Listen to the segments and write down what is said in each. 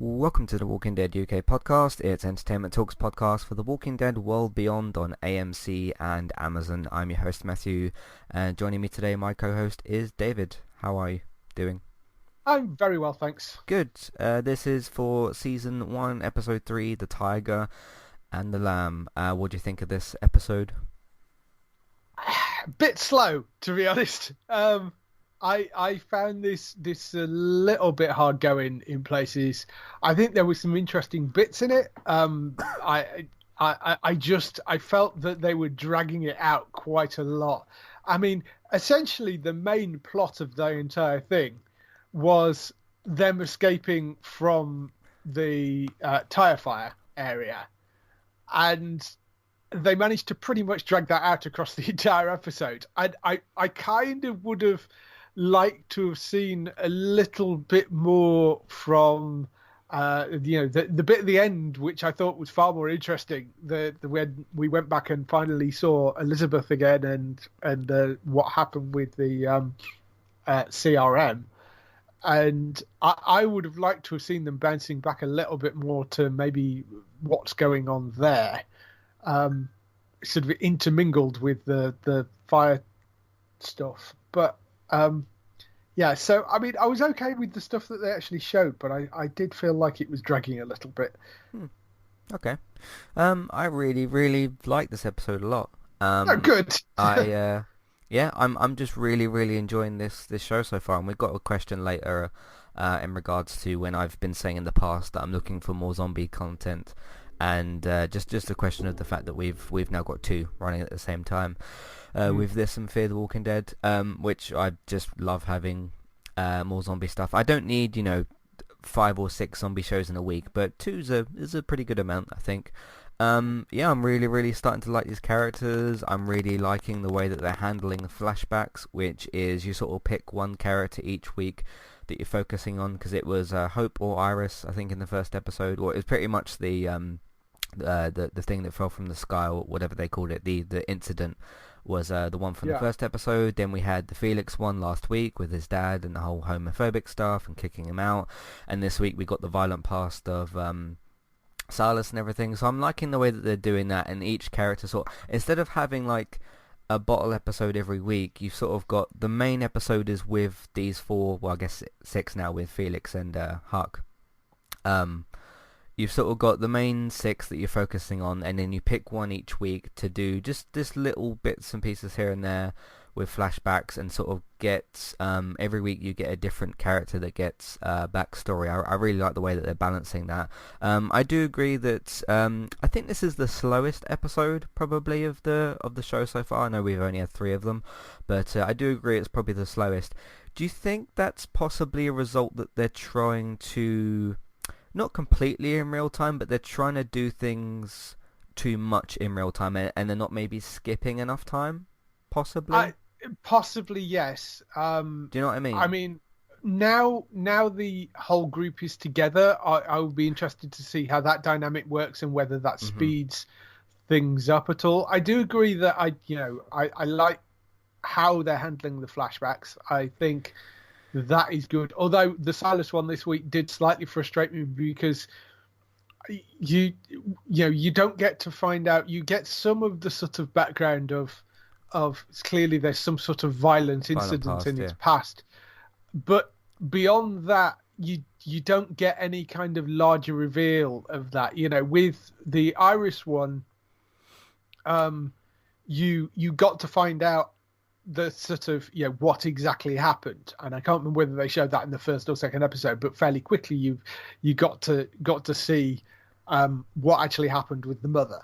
Welcome to the Walking Dead UK podcast. It's Entertainment Talks podcast for The Walking Dead World Beyond on AMC and Amazon. I'm your host Matthew, and joining me today, my co-host is David. How are you doing? I'm very well, thanks. Good. This is for season 1, episode 3, The Tiger and the Lamb. What do you think of this episode? Bit slow, to be honest. I found this a little bit hard going in places. I think there were some interesting bits in it. I felt that they were dragging it out quite a lot. I mean, essentially the main plot of the entire thing was them escaping from the tire fire area, and they managed to pretty much drag that out across the entire episode. I kind of would have liked to have seen a little bit more from the bit at the end, which I thought was far more interesting. The when we went back and finally saw Elizabeth again, and what happened with the CRM. And I would have liked to have seen them bouncing back a little bit more to maybe what's going on there, sort of intermingled with the fire stuff. But yeah, so I mean, I was okay with the stuff that they actually showed, but I did feel like it was dragging a little bit. Okay. I really like this episode a lot. Oh, good. Yeah, I'm just really enjoying this show so far, and we've got a question later in regards to when I've been saying in the past that I'm looking for more zombie content, and just a question of the fact that we've now got two running at the same time with this and Fear the Walking Dead, which I just love having more zombie stuff. I don't need 5 or 6 zombie shows in a week, but 2 is a pretty good amount, I think. Yeah, I'm really starting to like these characters. I'm really liking the way that they're handling the flashbacks, which is you sort of pick one character each week that you're focusing on, because it was Hope or Iris, I think, in the first episode, or it was pretty much the thing that fell from the sky, or whatever they called it, the incident was the one from the first episode. Then we had the Felix one last week with his dad and the whole homophobic stuff and kicking him out, and this week we got the violent past of Silas and everything. So I'm liking the way that they're doing that, and each character instead of having like a bottle episode every week, you've sort of got the main episode is with these 4, well I guess 6 now with Felix and Huck. You've sort of got the main 6 that you're focusing on, and then you pick one each week to do just this little bits and pieces here and there with flashbacks, and sort of get every week you get a different character that gets backstory. I really like the way that they're balancing that. I do agree that I think this is the slowest episode probably of the show so far. I know we've only had 3 of them, but I do agree it's probably the slowest. Do you think that's possibly a result that they're trying to, not completely in real time, but they're trying to do things too much in real time, and they're not maybe skipping enough time? Possibly? Possibly, yes. Do you know what I mean? I mean, now the whole group is together. I will be interested to see how that dynamic works and whether that speeds things up at all. I do agree that I like how they're handling the flashbacks. I think that is good. Although the Silas one this week did slightly frustrate me, because you don't get to find out. You get some of the sort of background of clearly there's some sort of violent incident in its past, but beyond that you don't get any kind of larger reveal of that. With the Iris one, you got to find out the sort of what exactly happened, and I can't remember whether they showed that in the first or second episode, but fairly quickly you got to see what actually happened with the mother.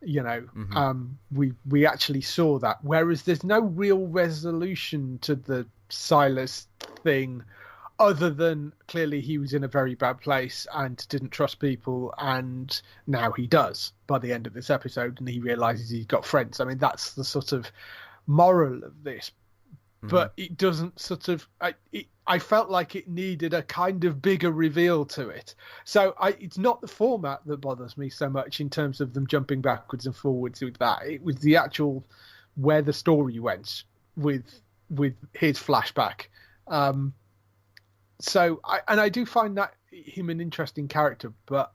We actually saw that, whereas there's no real resolution to the Silas thing, other than clearly he was in a very bad place and didn't trust people, and now he does by the end of this episode, and he realizes he's got friends. I mean, that's the sort of moral of this, but it doesn't sort of I felt like it needed a kind of bigger reveal to it. So it's not the format that bothers me so much in terms of them jumping backwards and forwards with that. It was the actual where the story went with his flashback. So I do find that him an interesting character, but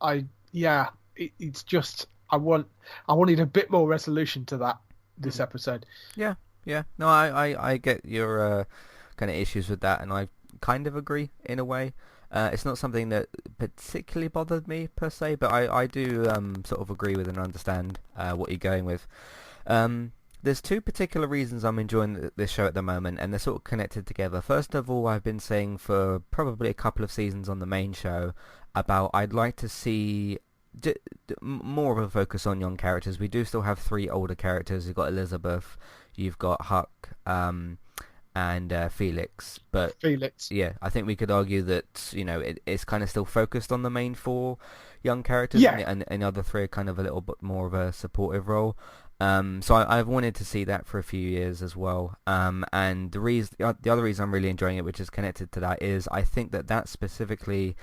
it's just I wanted a bit more resolution to that this episode. Yeah. No, I get your kind of issues with that, and I kind of agree in a way. It's not something that particularly bothered me per se, but I do sort of agree with and understand what you're going with. There's two particular reasons I'm enjoying this show at the moment, and they're sort of connected together. First of all, I've been saying for probably a couple of seasons on the main show about I'd like to see more of a focus on young characters. We do still have 3 older characters. You've got Elizabeth, you've got Huck, and Felix. But yeah, I think we could argue that it's kind of still focused on the main 4 young characters, and the other 3 are kind of a little bit more of a supportive role. So I've wanted to see that for a few years as well. And the other reason I'm really enjoying it, which is connected to that, is I think that specifically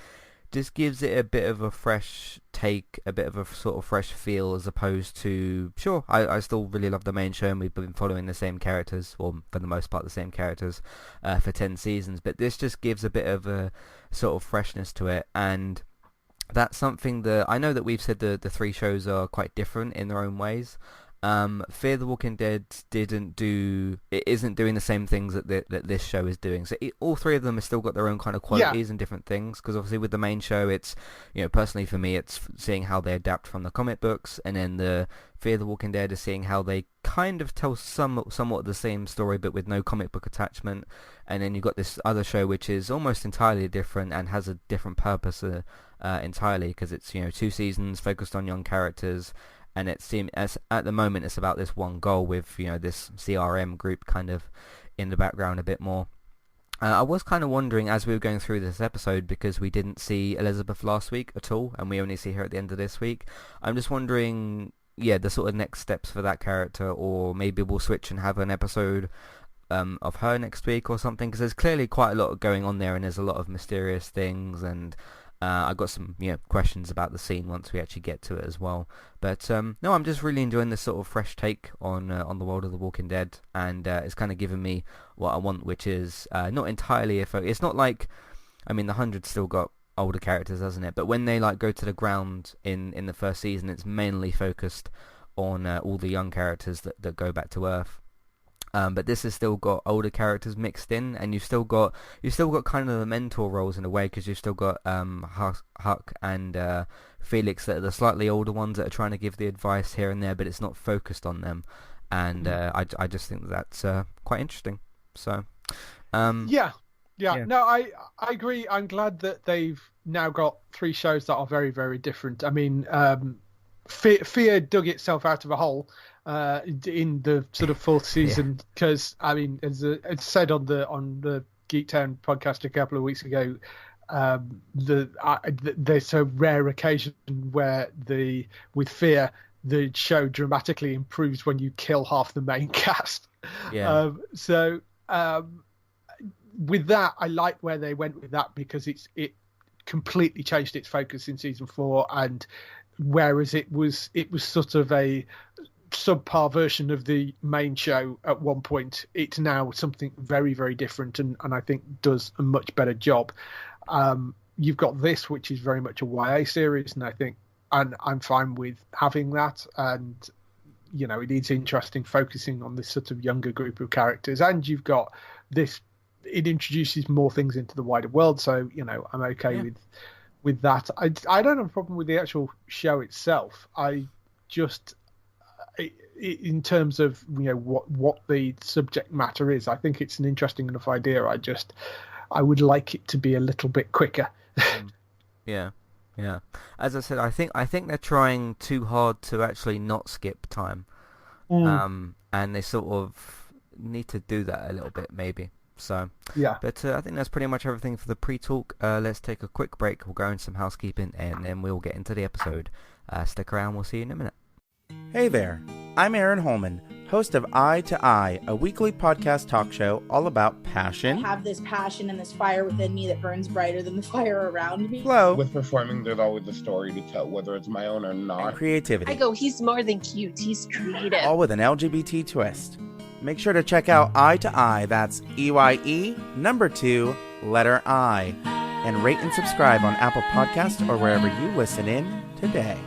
just gives it a bit of a fresh take, a bit of a sort of fresh feel, as opposed to, sure, I still really love the main show, and we've been following the same characters, or for the most part the same characters, for 10 seasons, but this just gives a bit of a sort of freshness to it. And that's something that I know that we've said the 3 shows are quite different in their own ways. Fear the Walking Dead isn't doing the same things that this show is doing. So all 3 of them have still got their own kind of qualities and different things. Because obviously with the main show, it's personally for me, it's seeing how they adapt from the comic books, and then the Fear the Walking Dead is seeing how they kind of tell somewhat the same story but with no comic book attachment. And then you've got this other show which is almost entirely different and has a different purpose entirely, because it's 2 seasons focused on young characters. And it seems, as at the moment, it's about this one goal with, this CRM group kind of in the background a bit more. I was kind of wondering as we were going through this episode, because we didn't see Elizabeth last week at all, and we only see her at the end of this week. I'm just wondering, the sort of next steps for that character, or maybe we'll switch and have an episode of her next week or something, because there's clearly quite a lot going on there, and there's a lot of mysterious things, and I've got some questions about the scene once we actually get to it as well. But no, I'm just really enjoying this sort of fresh take on the world of The Walking Dead, and it's kind of given me what I want, which is not entirely it's not like, I mean, the 100's still got older characters, hasn't it? But when they go to the ground in the first season, it's mainly focused on all the young characters that go back to Earth. But this has still got older characters mixed in, and you've still got kind of the mentor roles in a way, because you've still got Huck and Felix that are the slightly older ones that are trying to give the advice here and there, but it's not focused on them. And I just think that's quite interesting. So no, I agree. I'm glad that they've now got 3 shows that are very, very different. I mean, Fear dug itself out of a hole in the sort of 4th season, because I mean, as it's said on the Geek Town podcast a couple of weeks ago, there's a rare occasion where with Fear the show dramatically improves when you kill half the main cast. So with that, I like where they went with that, because it completely changed its focus in season 4, and whereas it was sort of a subpar version of the main show at one point, it's now something very, very different, and I think does a much better job. You've got this, which is very much a YA series, and I'm fine with having that, and it is interesting focusing on this sort of younger group of characters, and you've got this, it introduces more things into the wider world, so I'm okay with that. I don't have a problem with the actual show itself. I just, in terms of what the subject matter is, I think it's an interesting enough idea. I would like it to be a little bit quicker. Yeah. As I said, I think they're trying too hard to actually not skip time, and they sort of need to do that a little bit, maybe. So yeah, but I think that's pretty much everything for the pre-talk. Let's take a quick break. We'll go into some housekeeping, and then we'll get into the episode. Stick around. We'll see you in a minute. Hey there, I'm Aaron Holman, host of Eye to Eye, a weekly podcast talk show all about passion. I have this passion and this fire within me that burns brighter than the fire around me. Flow. With performing, there's always a story to tell, whether it's my own or not. And creativity. I go, he's more than cute, he's creative. All with an LGBT twist. Make sure to check out Eye to Eye, that's EYE, number 2, letter I. and rate and subscribe on Apple Podcasts or wherever you listen in today.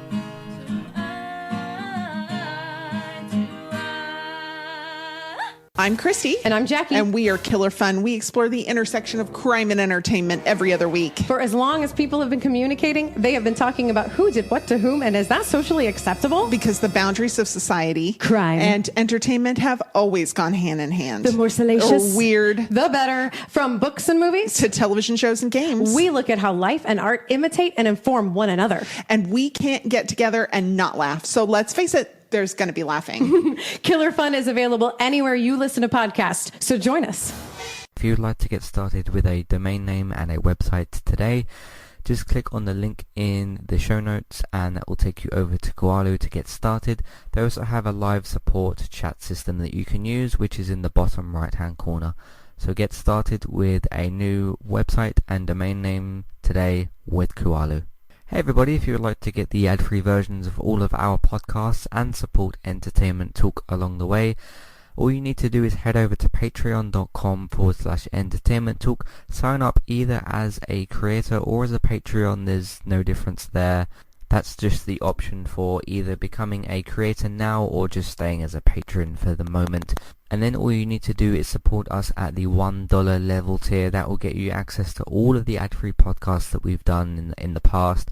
I'm Christy. And I'm Jackie. And we are Killer Fun. We explore the intersection of crime and entertainment every other week. For as long as people have been communicating, they have been talking about who did what to whom, and is that socially acceptable? Because the boundaries of society, crime, and entertainment have always gone hand in hand. The more salacious, or weird, the better. From books and movies to television shows and games, we look at how life and art imitate and inform one another. And we can't get together and not laugh. So let's face it, there's going to be laughing. Killer Fun is available anywhere you listen to podcasts, so join us. If you'd like to get started with a domain name and a website today, just click on the link in the show notes and that will take you over to Koalu to get started. They also have a live support chat system that you can use, which is in the bottom right hand corner. So get started with a new website and domain name today with Koalu. Hey everybody, if you would like to get the ad-free versions of all of our podcasts and support Entertainment Talk along the way, all you need to do is head over to patreon.com/entertainment talk. Sign up either as a creator or as a Patreon, there's no difference there. That's just the option for either becoming a creator now or just staying as a patron for the moment. And then all you need to do is support us at the $1 level tier. That will get you access to all of the ad-free podcasts that we've done in the past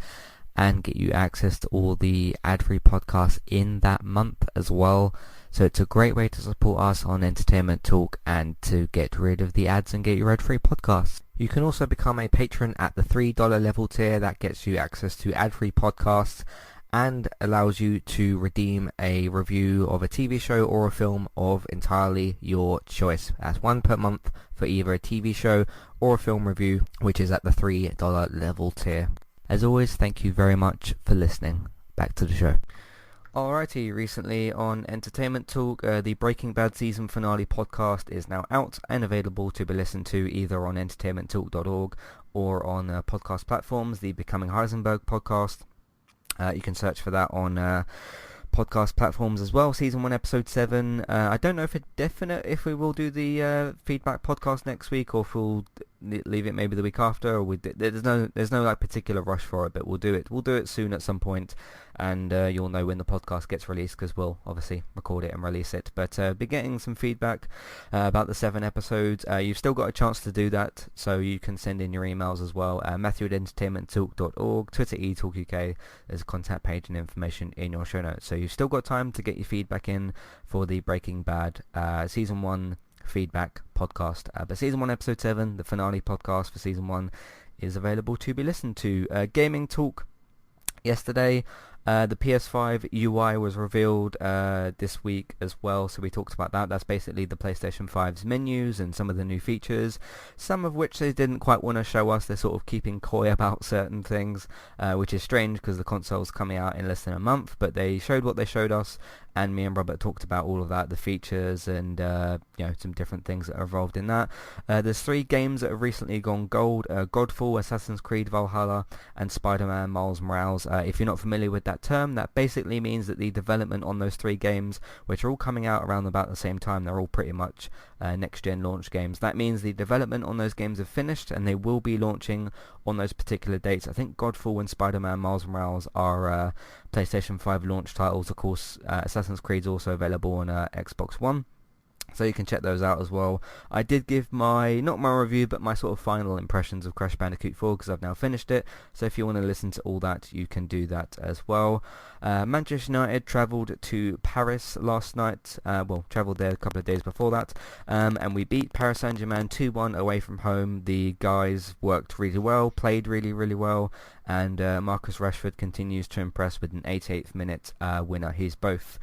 and get you access to all the ad-free podcasts in that month as well. So it's a great way to support us on Entertainment Talk and to get rid of the ads and get your ad-free podcasts. You can also become a patron at the $3 level tier. That gets you access to ad-free podcasts and allows you to redeem a review of a TV show or a film of entirely your choice. That's one per month for either a TV show or a film review, which is at the $3 level tier. As always, thank you very much for listening. Back to the show. Alrighty, recently on Entertainment Talk, the Breaking Bad season finale podcast is now out and available to be listened to either on entertainmenttalk.org or on podcast platforms, the Becoming Heisenberg podcast. You can search for that on podcast platforms as well. Season 1 episode 7. I don't know if it's definite if we will do the feedback podcast next week or if we'll leave it maybe the week after, or there's no like particular rush for it, but we'll do it soon at some point, and you'll know when the podcast gets released because we'll obviously record it and release it. But be getting some feedback about the 7 episodes. You've still got a chance to do that, so you can send in your emails as well. Matthew@entertainmenttalk.org, Twitter eTalkUK. There's a contact page and information in your show notes, so you've still got time to get your feedback in for the Breaking Bad season 1 feedback podcast. But season 1 episode 7, the finale podcast for season 1, is available to be listened to. Gaming talk yesterday. The PS5 UI was revealed this week as well, so we talked about that. That's basically the PlayStation 5's menus and some of the new features, some of which they didn't quite want to show us. They're sort of keeping coy about certain things, which is strange because the console's coming out in less than a month, but they showed what they showed us, and me and Robert talked about all of that, the features and some different things that are involved in that. There's 3 games that have recently gone gold: Godfall, Assassin's Creed Valhalla, and Spider-Man Miles Morales. If you're not familiar with that term, that basically means that the development on those 3 games, which are all coming out around about the same time, they're all pretty much next-gen launch games. That means the development on those games have finished and they will be launching on those particular dates. I think Godfall and Spider-Man Miles Morales are PlayStation 5 launch titles. Of course, Assassin's Creed is also available on Xbox One, so you can check those out as well. I did give not my review, but my sort of final impressions of Crash Bandicoot 4 because I've now finished it. So if you want to listen to all that, you can do that as well. Manchester United travelled to Paris last night. Travelled there a couple of days before that. And we beat Paris Saint-Germain 2-1 away from home. The guys worked really well, played really, really well. And Marcus Rashford continues to impress with an 88th minute winner. He's both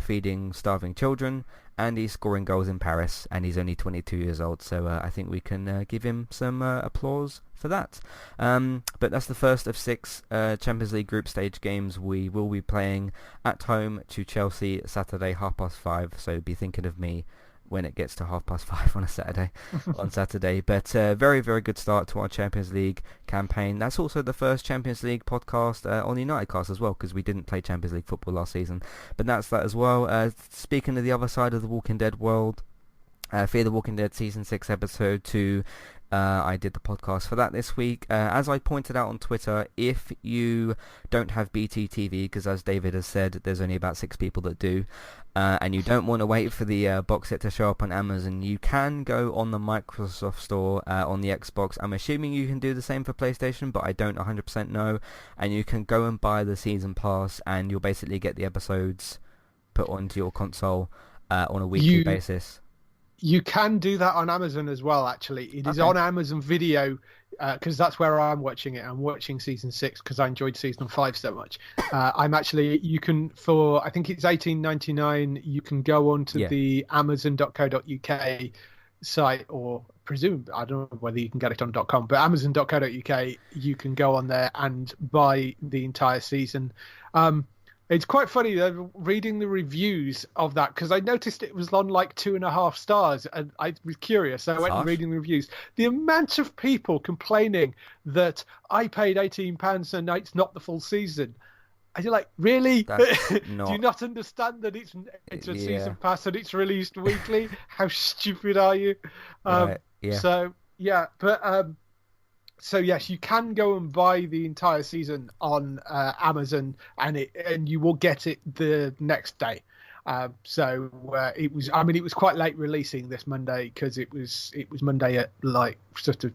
feeding starving children and he's scoring goals in Paris, and he's only 22 years old, so I think we can give him some applause for that. But that's the first of 6 Champions League group stage games. We will be playing at home to Chelsea Saturday 5:30, so be thinking of me when it gets to 5:30 on Saturday. But very, very good start to our Champions League campaign. That's also the first Champions League podcast on the United Cast as well, because we didn't play Champions League football last season. But that's that as well. Speaking of the other side of the Walking Dead world, Fear the Walking Dead Season 6 Episode 2 I did the podcast for that this week. As I pointed out on Twitter, if you don't have BT TV, because as David has said, there's only about 6 people that do, and you don't want to wait for the box set to show up on Amazon, you can go on the Microsoft Store on the Xbox. I'm assuming you can do the same for PlayStation, but I don't 100% know. And you can go and buy the season pass, and you'll basically get the episodes put onto your console on a weekly basis. You can do that on Amazon as well, actually. It is on Amazon Video, because that's where I'm watching it. I'm watching season 6 because I enjoyed season 5 so much. You can, for, I think it's $18.99, you can go onto the amazon.co.uk site, or presume, I don't know whether you can get it on .com, but amazon.co.uk, you can go on there and buy the entire season. It's quite funny reading the reviews of that, because I noticed it was on like 2.5 stars, and I was curious. So I went and reading the reviews. The amount of people complaining that I paid £18 and it's not the full season. And you're like, really? Do you not understand that it's a season pass and it's released weekly? How stupid are you? So yes, you can go and buy the entire season on Amazon, and you will get it the next day. It was quite late releasing this Monday, because it was Monday at like sort of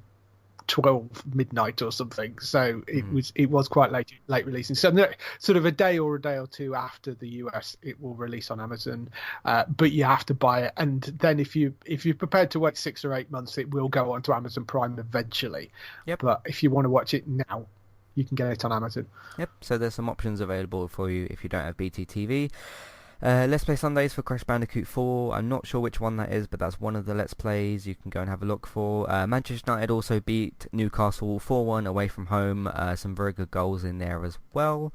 12 midnight or something. So it was quite late releasing. So sort of a day or two after the US, it will release on Amazon. But you have to buy it, and then if you're prepared to wait 6 or 8 months, it will go onto Amazon Prime eventually. Yep. But if you want to watch it now, you can get it on Amazon. Yep. So there's some options available for you if you don't have BT TV. Let's Play Sundays for Crash Bandicoot 4. I'm not sure which one that is, but that's one of the Let's Plays you can go and have a look for. Manchester United also beat Newcastle 4-1 away from home. Some very good goals in there as well.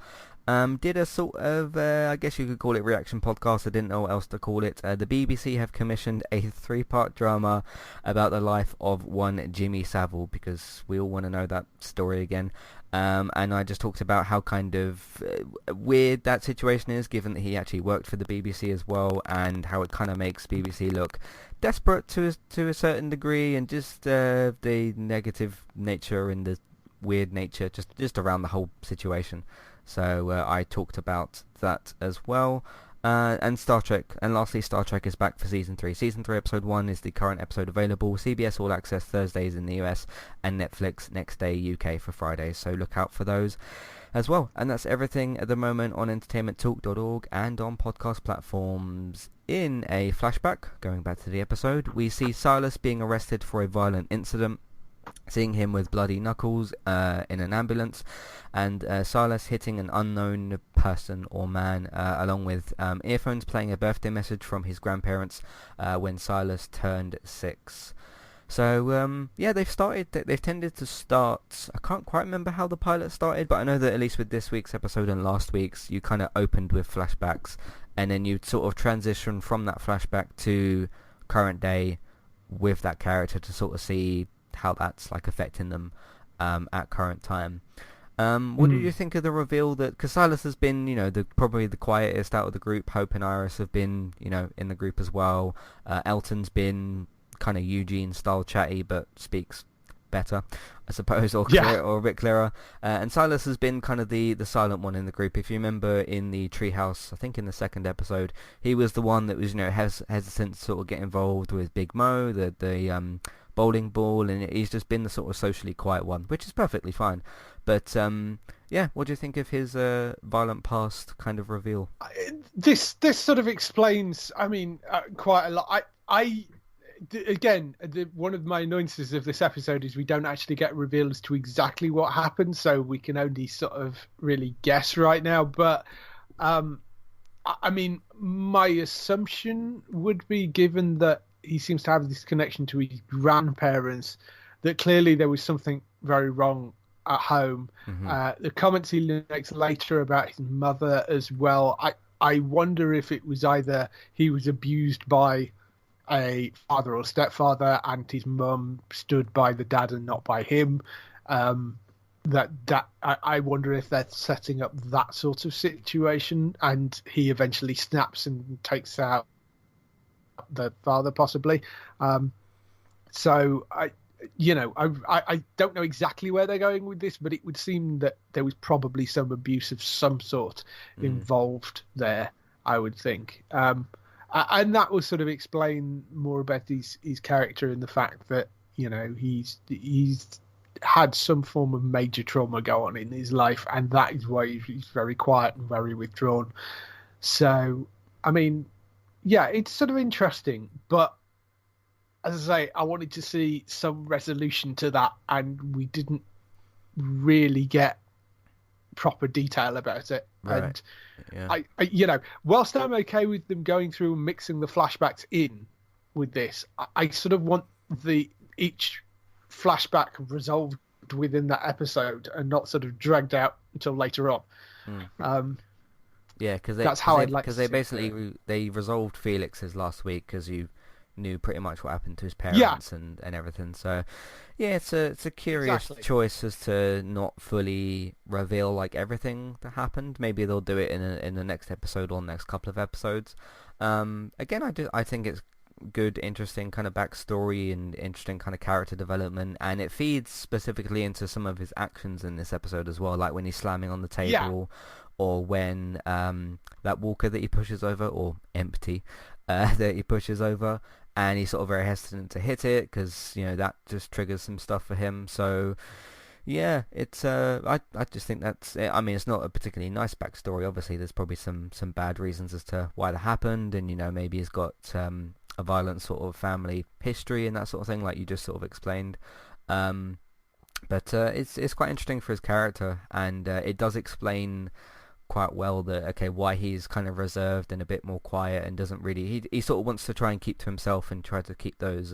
Did a sort of, I guess you could call it reaction podcast. I didn't know what else to call it. The BBC have commissioned a 3-part drama about the life of one Jimmy Savile, because we all want to know that story again. And I just talked about how kind of weird that situation is, given that he actually worked for the BBC as well, and how it kind of makes BBC look desperate to a certain degree, and just the negative nature and the weird nature just around the whole situation. So I talked about that as well. And Star Trek. And lastly, Star Trek is back for Season 3. Season 3 Episode 1 is the current episode available. CBS All Access Thursdays in the US, and Netflix Next Day UK for Fridays. So look out for those as well. And that's everything at the moment on entertainmenttalk.org and on podcast platforms. In a flashback, going back to the episode, we see Silas being arrested for a violent incident. Seeing him with bloody knuckles in an ambulance, and Silas hitting an unknown person or man, along with earphones playing a birthday message from his grandparents when Silas turned 6. So they've tended to start, I can't quite remember how the pilot started, but I know that at least with this week's episode and last week's, you kind of opened with flashbacks, and then you sort of transition from that flashback to current day with that character to sort of see how that's like affecting them at current time. What did you think of the reveal that, because Silas has been, probably the quietest out of the group. Hope and Iris have been, in the group as well. Elton's been kind of Eugene style chatty, but speaks better, I suppose, or a bit clearer. And Silas has been kind of the silent one in the group. If you remember in the treehouse, I think in the second episode, he was the one that was, hesitant to sort of get involved with Big Mo, the bowling ball, and he's just been the sort of socially quiet one, which is perfectly fine. But what do you think of his violent past kind of reveal? This sort of explains, quite a lot. One of my annoyances of this episode is we don't actually get revealed as to exactly what happened, so we can only sort of really guess right now. But my assumption would be, given that he seems to have this connection to his grandparents, that clearly there was something very wrong at home. The comments he makes later about his mother as well, I wonder if it was either he was abused by a father or stepfather and his mum stood by the dad and not by him. I wonder if they're setting up that sort of situation, and he eventually snaps and takes out the father, possibly. So I don't know exactly where they're going with this, but it would seem that there was probably some abuse of some sort involved there, I would think. And that will sort of explain more about his character and the fact that, he's had some form of major trauma go on in his life, and that is why he's very quiet and very withdrawn. So, I mean, yeah, it's sort of interesting, but as I say, I wanted to see some resolution to that, and we didn't really get proper detail about it. Right. And I whilst I'm okay with them going through and mixing the flashbacks in with this, I sort of want each flashback resolved within that episode and not sort of dragged out until later on. Yeah, because they basically they resolved Felix's last week because you knew pretty much what happened to his parents and everything. So yeah, it's a curious choice as to not fully reveal like everything that happened. Maybe they'll do it in the next episode or next couple of episodes. Again, I think it's good, interesting kind of backstory and interesting kind of character development, and it feeds specifically into some of his actions in this episode as well, like when he's slamming on the table, or when that walker that he pushes over, or empty, that he pushes over, and he's sort of very hesitant to hit it because that just triggers some stuff for him. So yeah, it's I just think that's it. I mean, it's not a particularly nice backstory. Obviously, there's probably some bad reasons as to why that happened, and maybe he's got a violent sort of family history and that sort of thing, like you just sort of explained. But it's quite interesting for his character, and it does explain quite well that why he's kind of reserved and a bit more quiet and doesn't really he sort of wants to try and keep to himself and try to keep those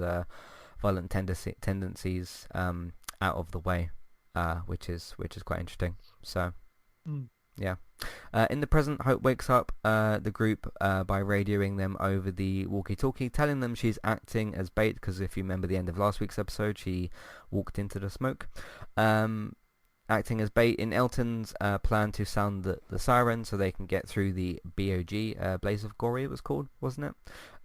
violent tendencies out of the way, which is quite interesting. So yeah. In the present, Hope wakes up the group by radioing them over the walkie-talkie, telling them she's acting as bait because if you remember the end of last week's episode, she walked into the smoke. Acting as bait in Elton's plan to sound the siren so they can get through the BOG, Blaze of Glory it was called, wasn't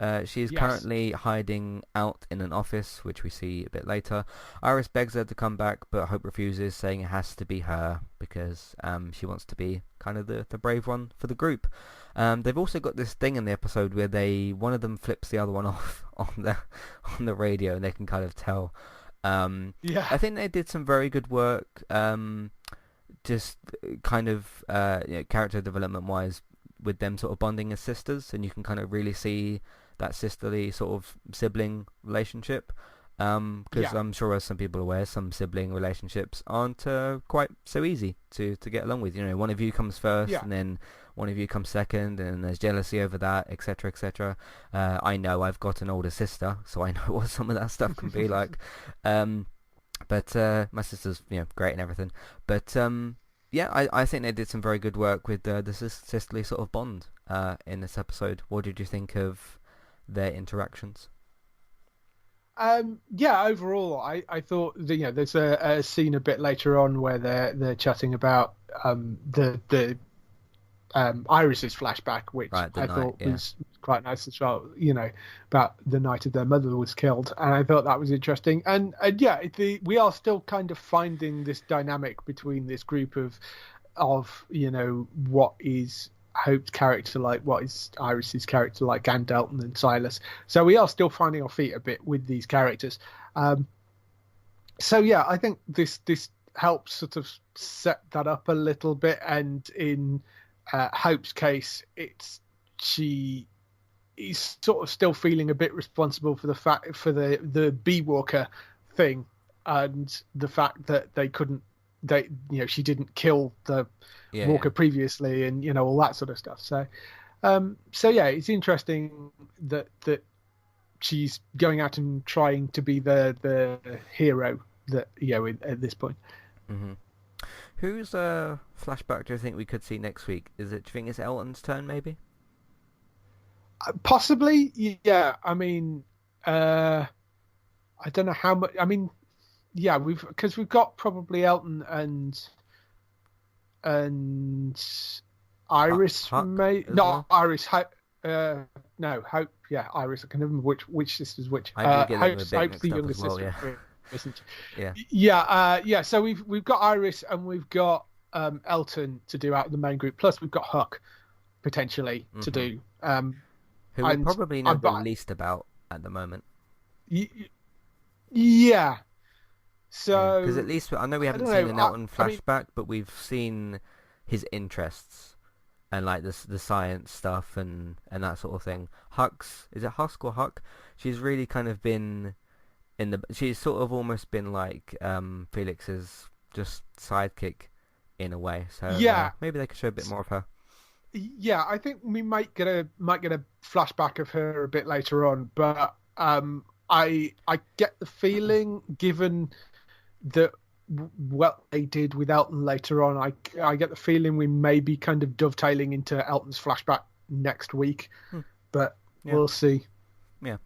it? She is currently hiding out in an office, which we see a bit later. Iris begs her to come back, but Hope refuses, saying it has to be her because she wants to be kind of the brave one for the group. They've also got this thing in the episode where one of them flips the other one off on the radio, and they can kind of tell. I think they did some very good work, just kind of character development wise, with them sort of bonding as sisters, and you can kind of really see that sisterly sort of sibling relationship. Because I'm sure, as some people are aware, some sibling relationships aren't quite so easy to get along with. One of you comes first, and then one of you comes second, and there's jealousy over that, etc., etc. I know I've got an older sister, so I know what some of that stuff can be like. But my sister's great and everything. But I think they did some very good work with the sisterly sort of bond in this episode. What did you think of their interactions? Overall, I thought there's a scene a bit later on where they're chatting about the Iris's flashback, which I thought was quite nice as well. About the night of their mother was killed, and I thought that was interesting. And we are still kind of finding this dynamic between this group of what is Hope's character like, what is Iris's character like, and Elton and Silas. So we are still finding our feet a bit with these characters. I think this helps sort of set that up a little bit. And in Hope's case, she is sort of still feeling a bit responsible for the Bee Walker thing, and the fact that she didn't kill the Walker previously, and all that sort of stuff. So it's interesting that she's going out and trying to be the hero that at this point. Mm-hmm. Whose flashback do you think we could see next week? Do you think it's Elton's turn, maybe? Possibly, yeah. I mean, I don't know how much. I mean, yeah, we've got probably Elton and Iris, Iris. No, Hope. Yeah, Iris. I can never remember which sister's which. I do get Hope's them a bit the mixed up younger as well, sister. yeah. isn't she? Yeah. Yeah. So we've got Iris and we've got Elton to do out of the main group. Plus we've got Huck potentially to do. Who we and probably know the but- least about at the moment. Yeah. So Because at least I know we haven't don't seen know, an Elton I mean- flashback, but we've seen his interests and like the science stuff and that sort of thing. Is it Husk or Huck? She's really kind of been she's sort of almost been like Felix's just sidekick in a way. So Yeah. maybe they could show a bit more of her. Yeah, I think we might get a flashback of her a bit later on, but I get the feeling, given that what they did with Elton later on, I get the feeling we may be kind of dovetailing into Elton's flashback next week, but we'll see. Yeah,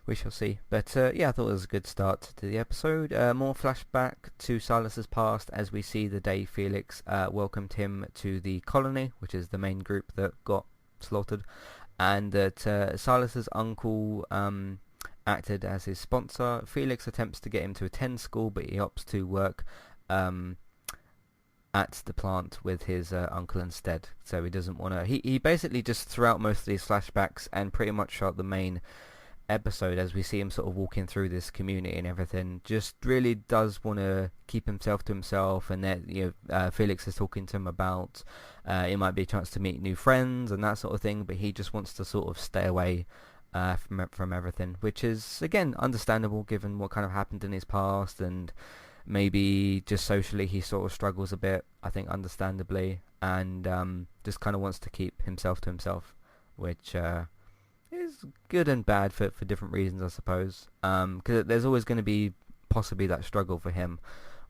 we shall see. But yeah, I thought it was a good start to the episode. More flashback to Silas's past as we see the day Felix welcomed him to the colony, which is the main group that got slaughtered, and that Silas's uncle acted as his sponsor. Felix attempts to get him to attend school, but he opts to work at the plant with his uncle instead. So he doesn't want to... He basically just throughout most of these flashbacks and pretty much throughout the main episode, as we see him sort of walking through this community and everything, just really does want to keep himself to himself, and that Felix is talking to him about it might be a chance to meet new friends and that sort of thing, but he just wants to sort of stay away from everything, which is again understandable given what kind of happened in his past, and maybe just socially he sort of struggles a bit, I think understandably, and just kind of wants to keep himself to himself, which is good and bad for different reasons, I suppose, because there's always going to be possibly that struggle for him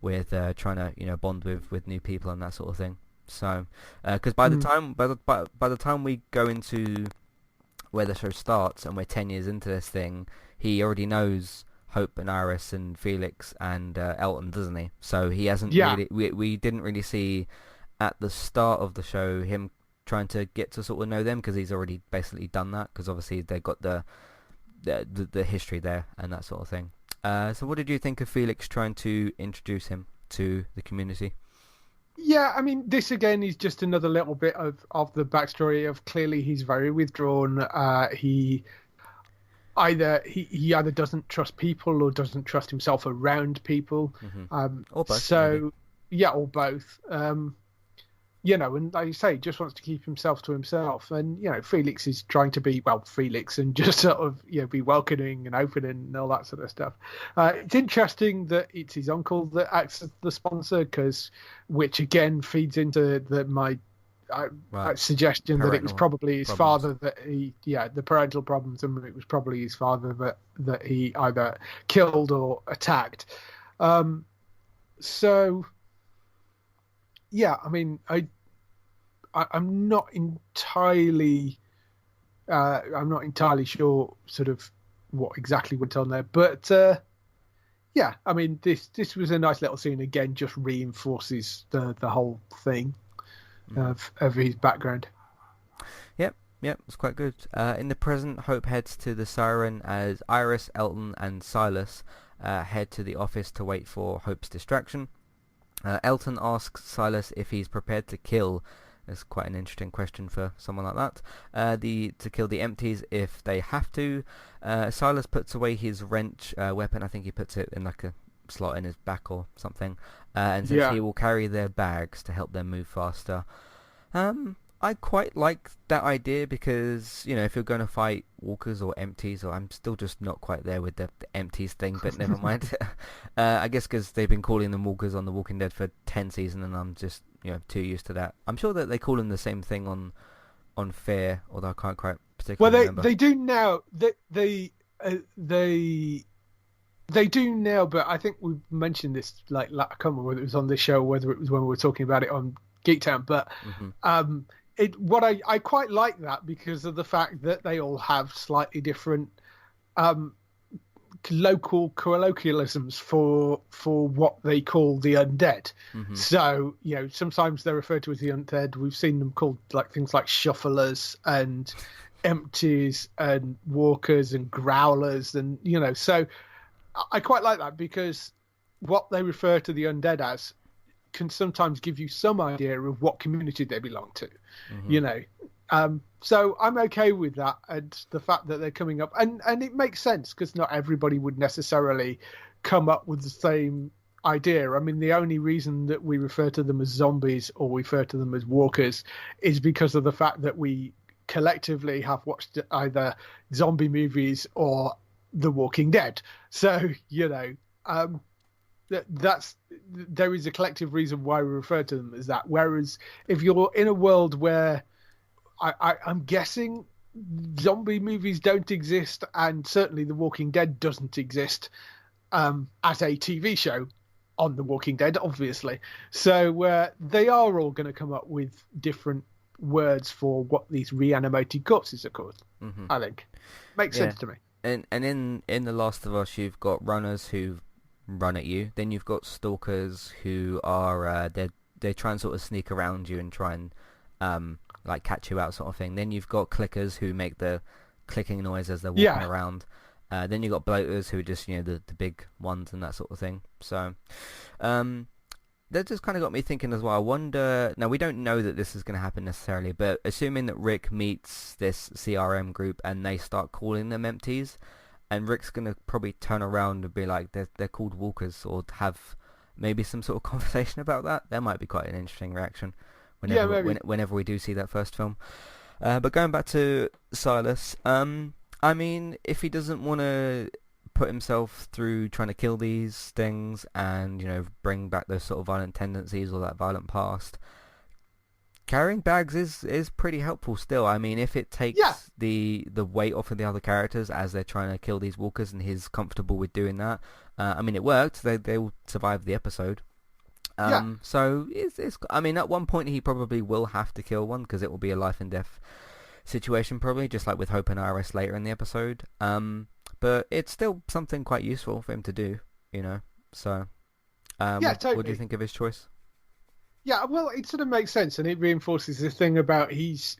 with trying to bond with new people and that sort of thing. So because by the time we go into where the show starts and we're 10 years into this thing, he already knows Hope and Iris and Felix and Elton, doesn't he? So he hasn't really... We didn't really see at the start of the show him trying to get to sort of know them, because he's already basically done that, because obviously they've got the history there and that sort of thing. So what did you think of Felix trying to introduce him to the community? Yeah, I mean, this again is just another little bit of the backstory of clearly he's very withdrawn. He either doesn't trust people or doesn't trust himself around people. Or both. So maybe. Yeah, or both. And like you say, just wants to keep himself to himself. And Felix is trying to be Felix and just sort of be welcoming and opening and all that sort of stuff. It's interesting that it's his uncle that acts as the sponsor, which again feeds into my suggestion that it was probably his father that the parental problems, and it was probably his father that he either killed or attacked. So. Yeah, I mean, I'm not entirely sure sort of what exactly went on there, but yeah, I mean, this was a nice little scene. Again, just reinforces the whole thing of his background. Yep, it's quite good. In the present, Hope heads to the Siren as Iris, Elton, and Silas head to the office to wait for Hope's distraction. Elton asks Silas if he's prepared to kill. It's quite an interesting question for someone like that. To kill the empties if they have to. Silas puts away his wrench weapon. I think he puts it in like a slot in his back or something, and says he will carry their bags to help them move faster. I quite like that idea because, if you're going to fight walkers or empties, or I'm still just not quite there with the empties thing, but never mind. I guess because they've been calling them walkers on The Walking Dead for 10 seasons and I'm just, too used to that. I'm sure that they call them the same thing on Fear, although I can't quite particularly remember. They do now. They do now, but I think we've mentioned this, I can't remember whether it was on this show or whether it was when we were talking about it on Geektown, but... I quite like that because of the fact that they all have slightly different local colloquialisms for what they call the undead. So sometimes they're referred to as the undead. We've seen them called things like shufflers and empties and walkers and growlers, and so I quite like that because what they refer to the undead as can sometimes give you some idea of what community they belong to, you know. So I'm okay with that, and the fact that they're coming up, and it makes sense because not everybody would necessarily come up with the same idea. I mean, the only reason that we refer to them as zombies or refer to them as walkers is because of the fact that we collectively have watched either zombie movies or The Walking Dead. So, you know, there is a collective reason why we refer to them as that. Whereas if you're in a world where I'm guessing zombie movies don't exist, and certainly The Walking Dead doesn't exist as a TV show on The Walking Dead, obviously. So they are all going to come up with different words for what these reanimated corpses are called. I think makes sense to me. And in The Last of Us, you've got runners who run at you. Then you've got stalkers who are they try and sort of sneak around you and try and like catch you out, sort of thing. Then you've got clickers who make the clicking noise as they're walking around. Then you've got bloaters who are just, you know, the big ones and that sort of thing. So that just kind of got me thinking as well. I wonder, now we don't know that this is going to happen necessarily, but assuming that Rick meets this CRM group and they start calling them empties, and Rick's going to probably turn around and be like, they're called walkers, or have maybe some sort of conversation about that. That might be quite an interesting reaction whenever we do see that first film. But going back to Silas, I mean, if he doesn't want to put himself through trying to kill these things and, you know, bring back those sort of violent tendencies or that violent past, carrying bags is pretty helpful still. I mean, if it takes the weight off of the other characters as they're trying to kill these walkers, and he's comfortable with doing that, I mean, it worked. They will survive the episode. So it's I mean, at one point he probably will have to kill one because it will be a life and death situation, probably, just like with Hope and Iris later in the episode. But it's still something quite useful for him to do, you know. So totally. What do you think of his choice? Yeah, well, it sort of makes sense, and it reinforces the thing about he's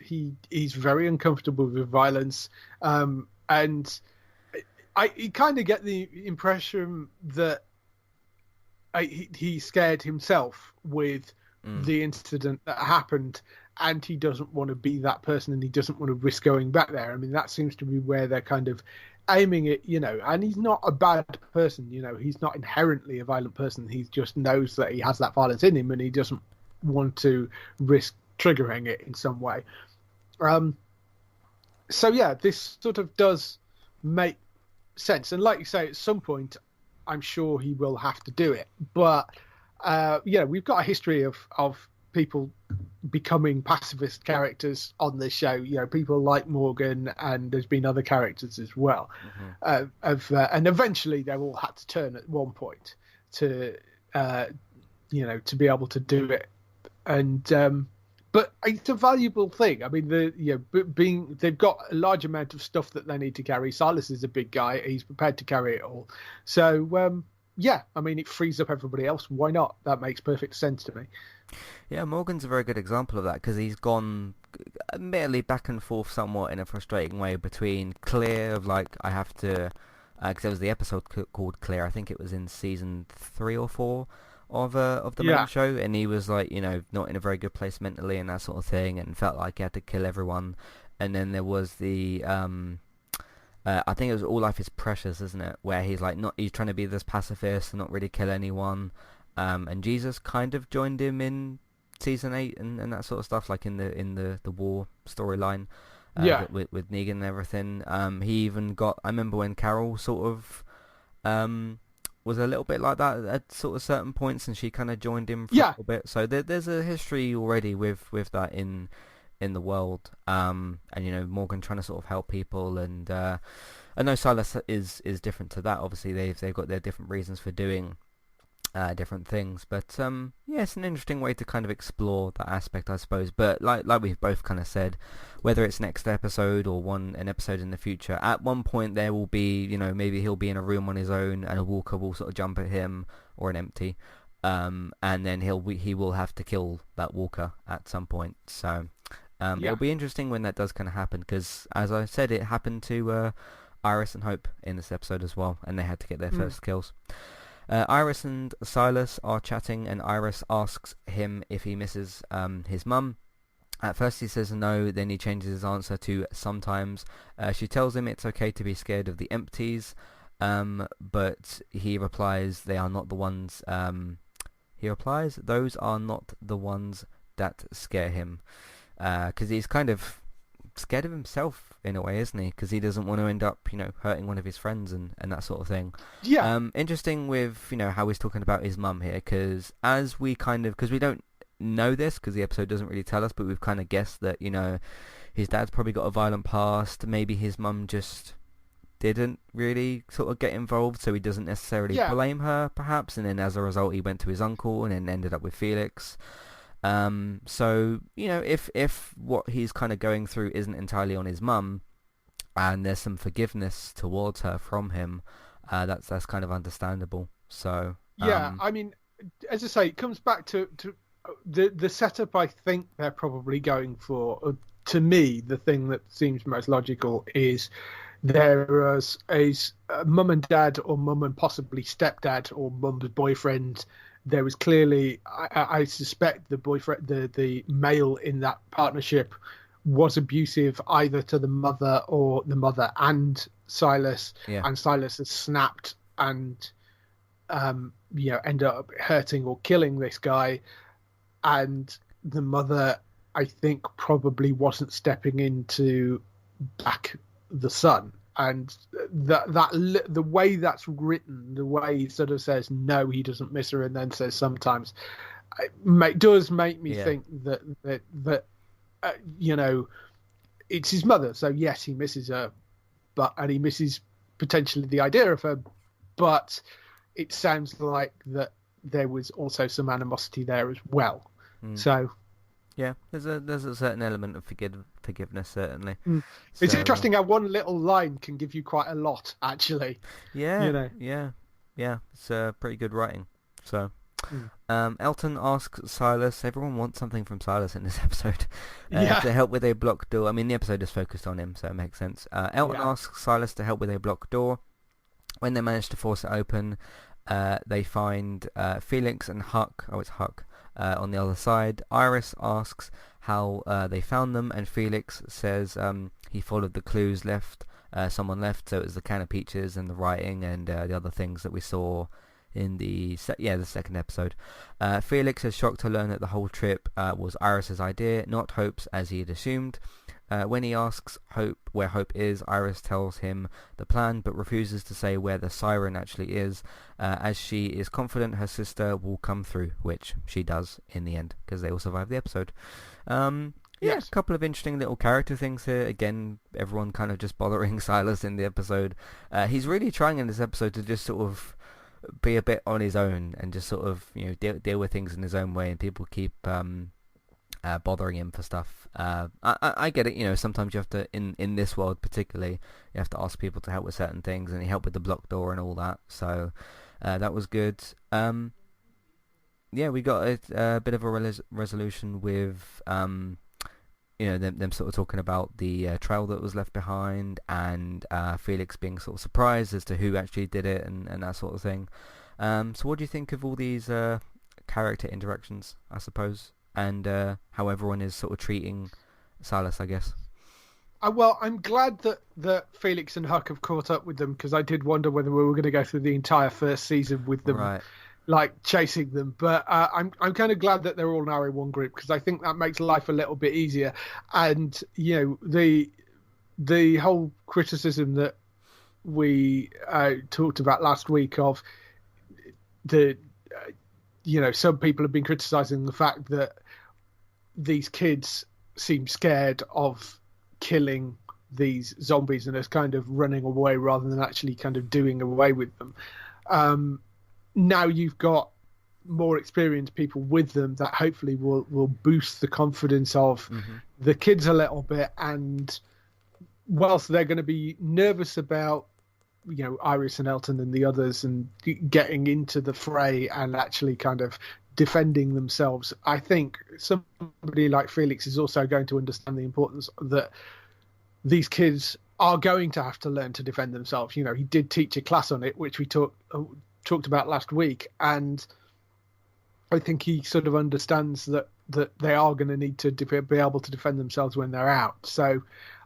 very uncomfortable with violence, and you kind of get the impression that he scared himself with the incident that happened, and he doesn't want to be that person, and he doesn't want to risk going back there. I mean, that seems to be where they're kind of aiming it, you know. And he's not a bad person, you know. He's not inherently a violent person. He just knows that he has that violence in him, and he doesn't want to risk triggering it in some way. So yeah, this sort of does make sense. And like you say, at some point, I'm sure he will have to do it. But yeah, we've got a history of people becoming pacifist characters on this show. You know, people like Morgan, and there's been other characters as well. And eventually they all had to turn at one point to, you know, to be able to do it. And but it's a valuable thing. I mean, they've got a large amount of stuff that they need to carry. Silas is a big guy; he's prepared to carry it all. So yeah, I mean, it frees up everybody else. Why not? That makes perfect sense to me. Yeah, Morgan's a very good example of that, because he's gone admittedly back and forth somewhat in a frustrating way between clear of like, I have to, because there was the episode called Clear. I think it was in season 3 or 4 of the main show, and he was like, you know, not in a very good place mentally and that sort of thing, and felt like he had to kill everyone. And then there was the I think it was All Life is Precious, isn't it, where he's like, he's trying to be this pacifist and not really kill anyone, and Jesus kind of joined him in season 8 and that sort of stuff, like in the war storyline, with Negan and everything. He even got, I remember when Carol sort of was a little bit like that at sort of certain points, and she kind of joined him for a little bit. So there's a history already with that in the world, and you know, Morgan trying to sort of help people, and I know Silas is different to that. Obviously they've got their different reasons for doing different things, but yeah, it's an interesting way to kind of explore that aspect, I suppose. But like we've both kind of said, whether it's next episode or an episode in the future, at one point there will be, you know, maybe he'll be in a room on his own and a walker will sort of jump at him, or an empty, and then he will have to kill that walker at some point. So it'll be interesting when that does kind of happen, because as I said, it happened to Iris and Hope in this episode as well, and they had to get their first kills. Iris and Silas are chatting, and Iris asks him if he misses his mum. At first he says no, then he changes his answer to sometimes. She tells him it's okay to be scared of the empties, but he replies they are not the ones. He replies those are not the ones that scare him, because he's kind of scared of himself in a way, isn't he? Because he doesn't want to end up, hurting one of his friends and that sort of thing. Yeah. Interesting with, how he's talking about his mum here, because as we because we don't know this, because the episode doesn't really tell us, but we've kind of guessed that, his dad's probably got a violent past. Maybe his mum just didn't really sort of get involved, so he doesn't necessarily blame her, perhaps. And then as a result, he went to his uncle and then ended up with Felix. So if what he's kind of going through isn't entirely on his mum, and there's some forgiveness towards her from him, that's kind of understandable. So I mean, as I say, it comes back to the setup. I think they're probably going for. To me, the thing that seems most logical is there is a mum and dad, or mum and possibly stepdad, or mum's boyfriend. There was clearly, I suspect, the boyfriend, the male in that partnership was abusive either to the mother or the mother and Silas. Yeah. And Silas has snapped and, ended up hurting or killing this guy. And the mother, I think, probably wasn't stepping in to back the son. And the way that's written, the way he sort of says no, he doesn't miss her, and then says sometimes, does make me think that it's his mother. So yes, he misses her, and he misses potentially the idea of her, but it sounds like that there was also some animosity there as well. So. Yeah, there's a certain element of forgiveness, certainly. It's interesting how one little line can give you quite a lot, actually. Yeah, yeah. It's pretty good writing. So, Elton asks Silas. Everyone wants something from Silas in this episode to help with a blocked door. I mean, the episode is focused on him, so it makes sense. Elton asks Silas to help with a blocked door. When they manage to force it open, they find Felix and Huck. Oh, it's Huck. On the other side. Iris asks how they found them, and Felix says he followed the clues someone left, so it was the can of peaches and the writing and the other things that we saw in the second episode. Felix is shocked to learn that the whole trip was Iris's idea, not Hope's, as he had assumed. When he asks Hope where Hope is, Iris tells him the plan, but refuses to say where the siren actually is, as she is confident her sister will come through, which she does in the end, because they all survive the episode. A couple of interesting little character things here. Again, everyone kind of just bothering Silas in the episode. He's really trying in this episode to just sort of be a bit on his own and just sort of deal with things in his own way, and people keep bothering him for stuff. I get it, sometimes you have to, in this world particularly, you have to ask people to help with certain things, and he helped with the block door and all that, so that was good. We got a bit of a resolution with them sort of talking about the trail that was left behind, and Felix being sort of surprised as to who actually did it, and that sort of thing. So what do you think of all these character interactions, I suppose? And how everyone is sort of treating Silas, I guess. Well, I'm glad that Felix and Huck have caught up with them, because I did wonder whether we were going to go through the entire first season with them, like chasing them. But I'm kind of glad that they're all now in one group, because I think that makes life a little bit easier. And the whole criticism that we talked about last week of some people have been criticizing the fact that these kids seem scared of killing these zombies and is kind of running away rather than actually kind of doing away with them. Now you've got more experienced people with them that hopefully will boost the confidence of the kids a little bit. And whilst they're going to be nervous about Iris and Elton and the others and getting into the fray and actually kind of defending themselves, I think somebody like Felix is also going to understand the importance that these kids are going to have to learn to defend themselves. You know, he did teach a class on it, which we talked about last week, and I think he sort of understands that they are going to need to be able to defend themselves when they're out. So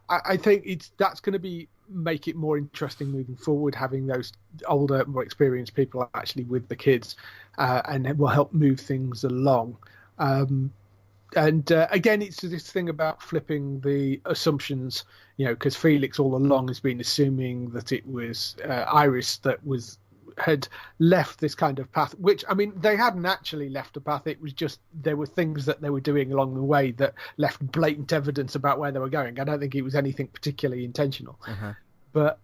I think that's going to make it more interesting moving forward, having those older, more experienced people actually with the kids, and it will help move things along. Again, it's this thing about flipping the assumptions, you know, because Felix all along has been assuming that it was Iris that had left this kind of path, which, I mean, they hadn't actually left a path. It was just there were things that they were doing along the way that left blatant evidence about where they were going. I don't think it was anything particularly intentional. But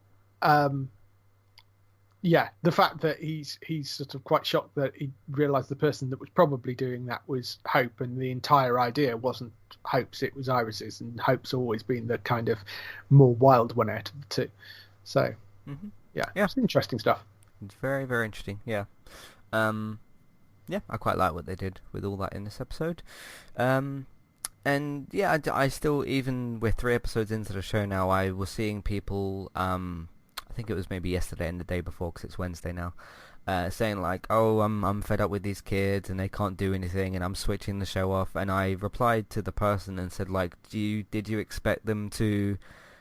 yeah, the fact that he's sort of quite shocked that he realised the person that was probably doing that was Hope, and the entire idea wasn't Hope's, it was Iris's, and Hope's always been the kind of more wild one out of the two. So yeah, it's interesting stuff. It's very, very interesting. Yeah. Yeah, I quite like what they did with all that in this episode. And yeah, I still, even with 3 episodes into the show now, I was seeing people, I think it was maybe yesterday and the day before, because it's Wednesday now, saying like, oh, I'm fed up with these kids and they can't do anything and I'm switching the show off. And I replied to the person and said like, did you expect them to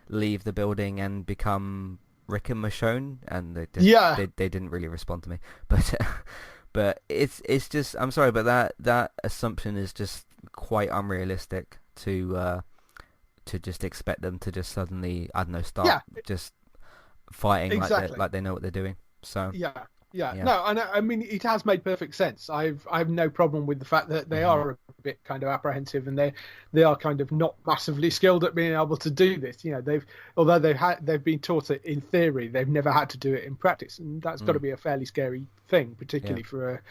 leave the building and become Rick and Michonne? And they didn't really respond to me. But it's just, I'm sorry, but that assumption is just quite unrealistic to just expect them to just suddenly, I don't know, start just fighting like they know what they're doing. So yeah. No, and I mean, it has made perfect sense. I've no problem with the fact that they are a bit kind of apprehensive, and they are kind of not massively skilled at being able to do this. You know, although they've been taught it in theory, they've never had to do it in practice, and that's got to be a fairly scary thing, particularly for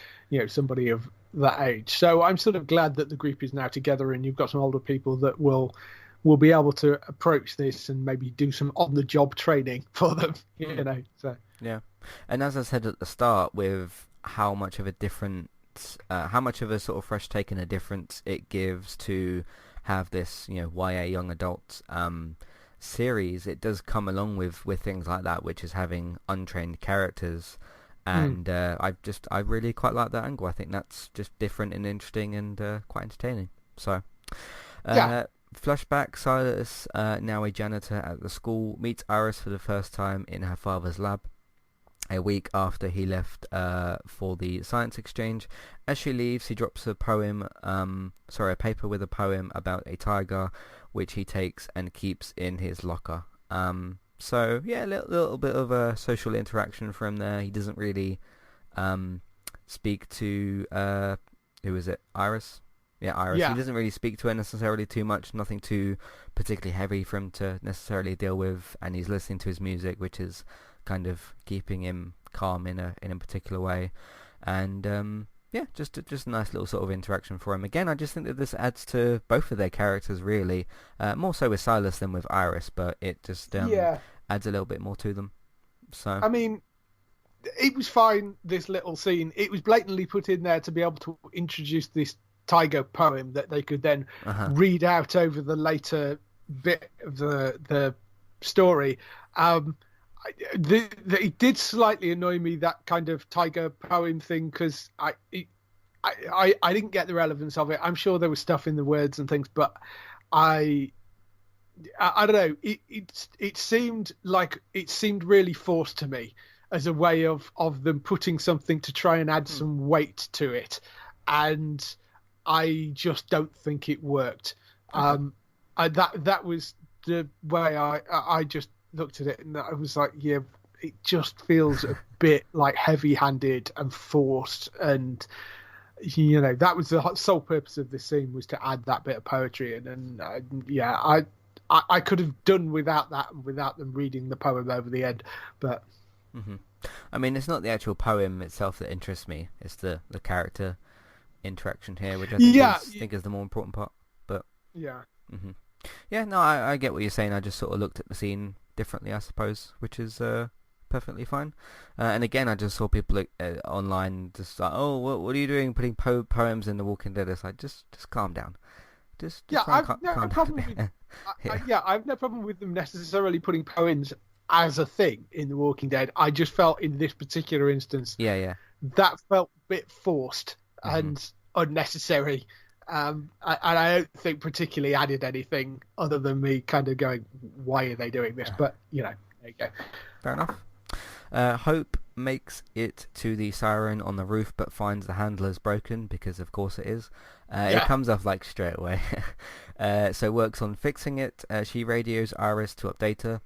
somebody of that age. So I'm sort of glad that the group is now together, and you've got some older people that will be able to approach this and maybe do some on-the-job training for them. You know, so yeah. And as I said at the start, with how much of a sort of fresh take and a difference it gives to have this, YA young adult series, it does come along with things like that, which is having untrained characters. And I really quite like that angle. I think that's just different and interesting and quite entertaining. So, flashback, Silas, now a janitor at the school, meets Iris for the first time in her father's lab a week after he left for the science exchange. As she leaves, he drops a paper with a poem about a tiger, which he takes and keeps in his locker. So yeah, a little bit of a social interaction from there. He doesn't really speak to who is it? Iris? Yeah, Iris. Yeah. He doesn't really speak to her necessarily too much. Nothing too particularly heavy for him to necessarily deal with, and he's listening to his music, which is kind of keeping him calm in a particular way. And just a nice little sort of interaction for him. Again, I just think that this adds to both of their characters, really. More so with Silas than with Iris, but it just adds a little bit more to them. So I mean, it was fine, this little scene. It was blatantly put in there to be able to introduce this tiger poem that they could then read out over the later bit of the story. It did slightly annoy me, that kind of tiger poem thing, because I didn't get the relevance of it. I'm sure there was stuff in the words and things, but I don't know. It seemed really forced to me as a way of them putting something to try and add some weight to it, and I just don't think it worked. That was the way I just looked at it, and I was like, yeah, it just feels a bit like heavy-handed and forced, and that was the sole purpose of this scene, was to add that bit of poetry in. And I could have done without that and without them reading the poem over the end, but I mean, it's not the actual poem itself that interests me, it's the character interaction here, which I think is the more important part. But I get what you're saying. I just sort of looked at the scene differently, I suppose, which is perfectly fine. And again, I just saw people online just like, oh, what are you doing putting poems in The Walking Dead? It's like, just calm down. Just Yeah, try and I've no calm down a problem bit. with. I've no problem with them necessarily putting Poems as a thing in The Walking Dead. I just felt in this particular instance Yeah. that felt a bit forced Mm-hmm. and unnecessary. And I don't think particularly added anything other than me kind of going, why are they doing this? But, there you go. Fair enough. Hope makes it to the siren on the roof, but finds the handler's broken, because of course it is. It comes off like straight away. So works on fixing it. She radios Iris to update her,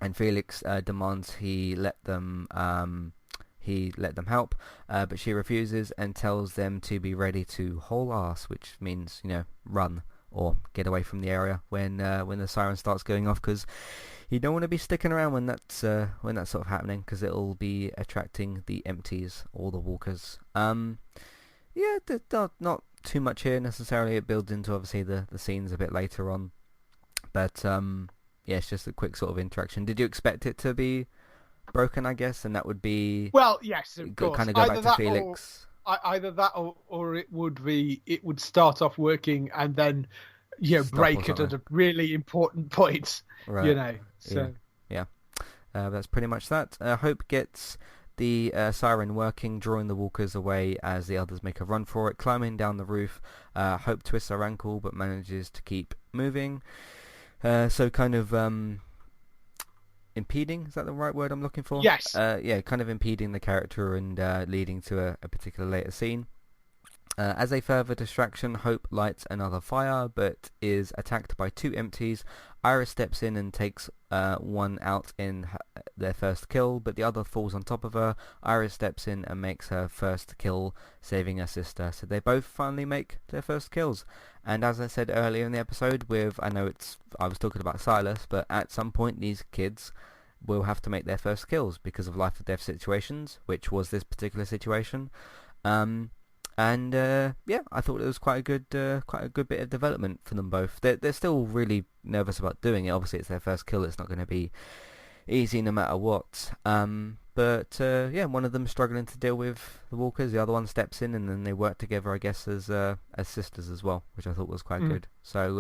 and Felix demands he let them help, but she refuses and tells them to be ready to haul ass, which means, run or get away from the area when the siren starts going off, because you don't want to be sticking around when that's sort of happening, because it'll be attracting the empties or the walkers. There's not too much here necessarily. It builds into obviously the scenes a bit later on, but it's just a quick sort of interaction. Did you expect it to be broken, I guess, and that would be Well, yes, of course. kind of go back to Felix? Either that or it would start off working and then break it at a really important point. Right. So yeah. That's pretty much that. Hope gets the siren working, drawing the walkers away as the others make a run for it. Climbing down the roof, Hope twists her ankle but manages to keep moving. So kind of impeding, is that the right word I'm looking for? Yes. Kind of impeding the character and leading to a particular later scene. As a further distraction, Hope lights another fire but is attacked by two empties. Iris steps in and takes one out in their first kill, but the other falls on top of her. Iris steps in and makes her first kill, saving her sister. So they both finally make their first kills. And as I said earlier in the episode, I was talking about Silas, but at some point these kids will have to make their first kills because of life or death situations, which was this particular situation. I thought it was quite a good bit of development for them both. They're still really nervous about doing it. Obviously, it's their first kill. It's not going to be easy no matter what. One of them struggling to deal with the walkers. The other one steps in, and then they work together, I guess, as sisters as well, which I thought was quite good. So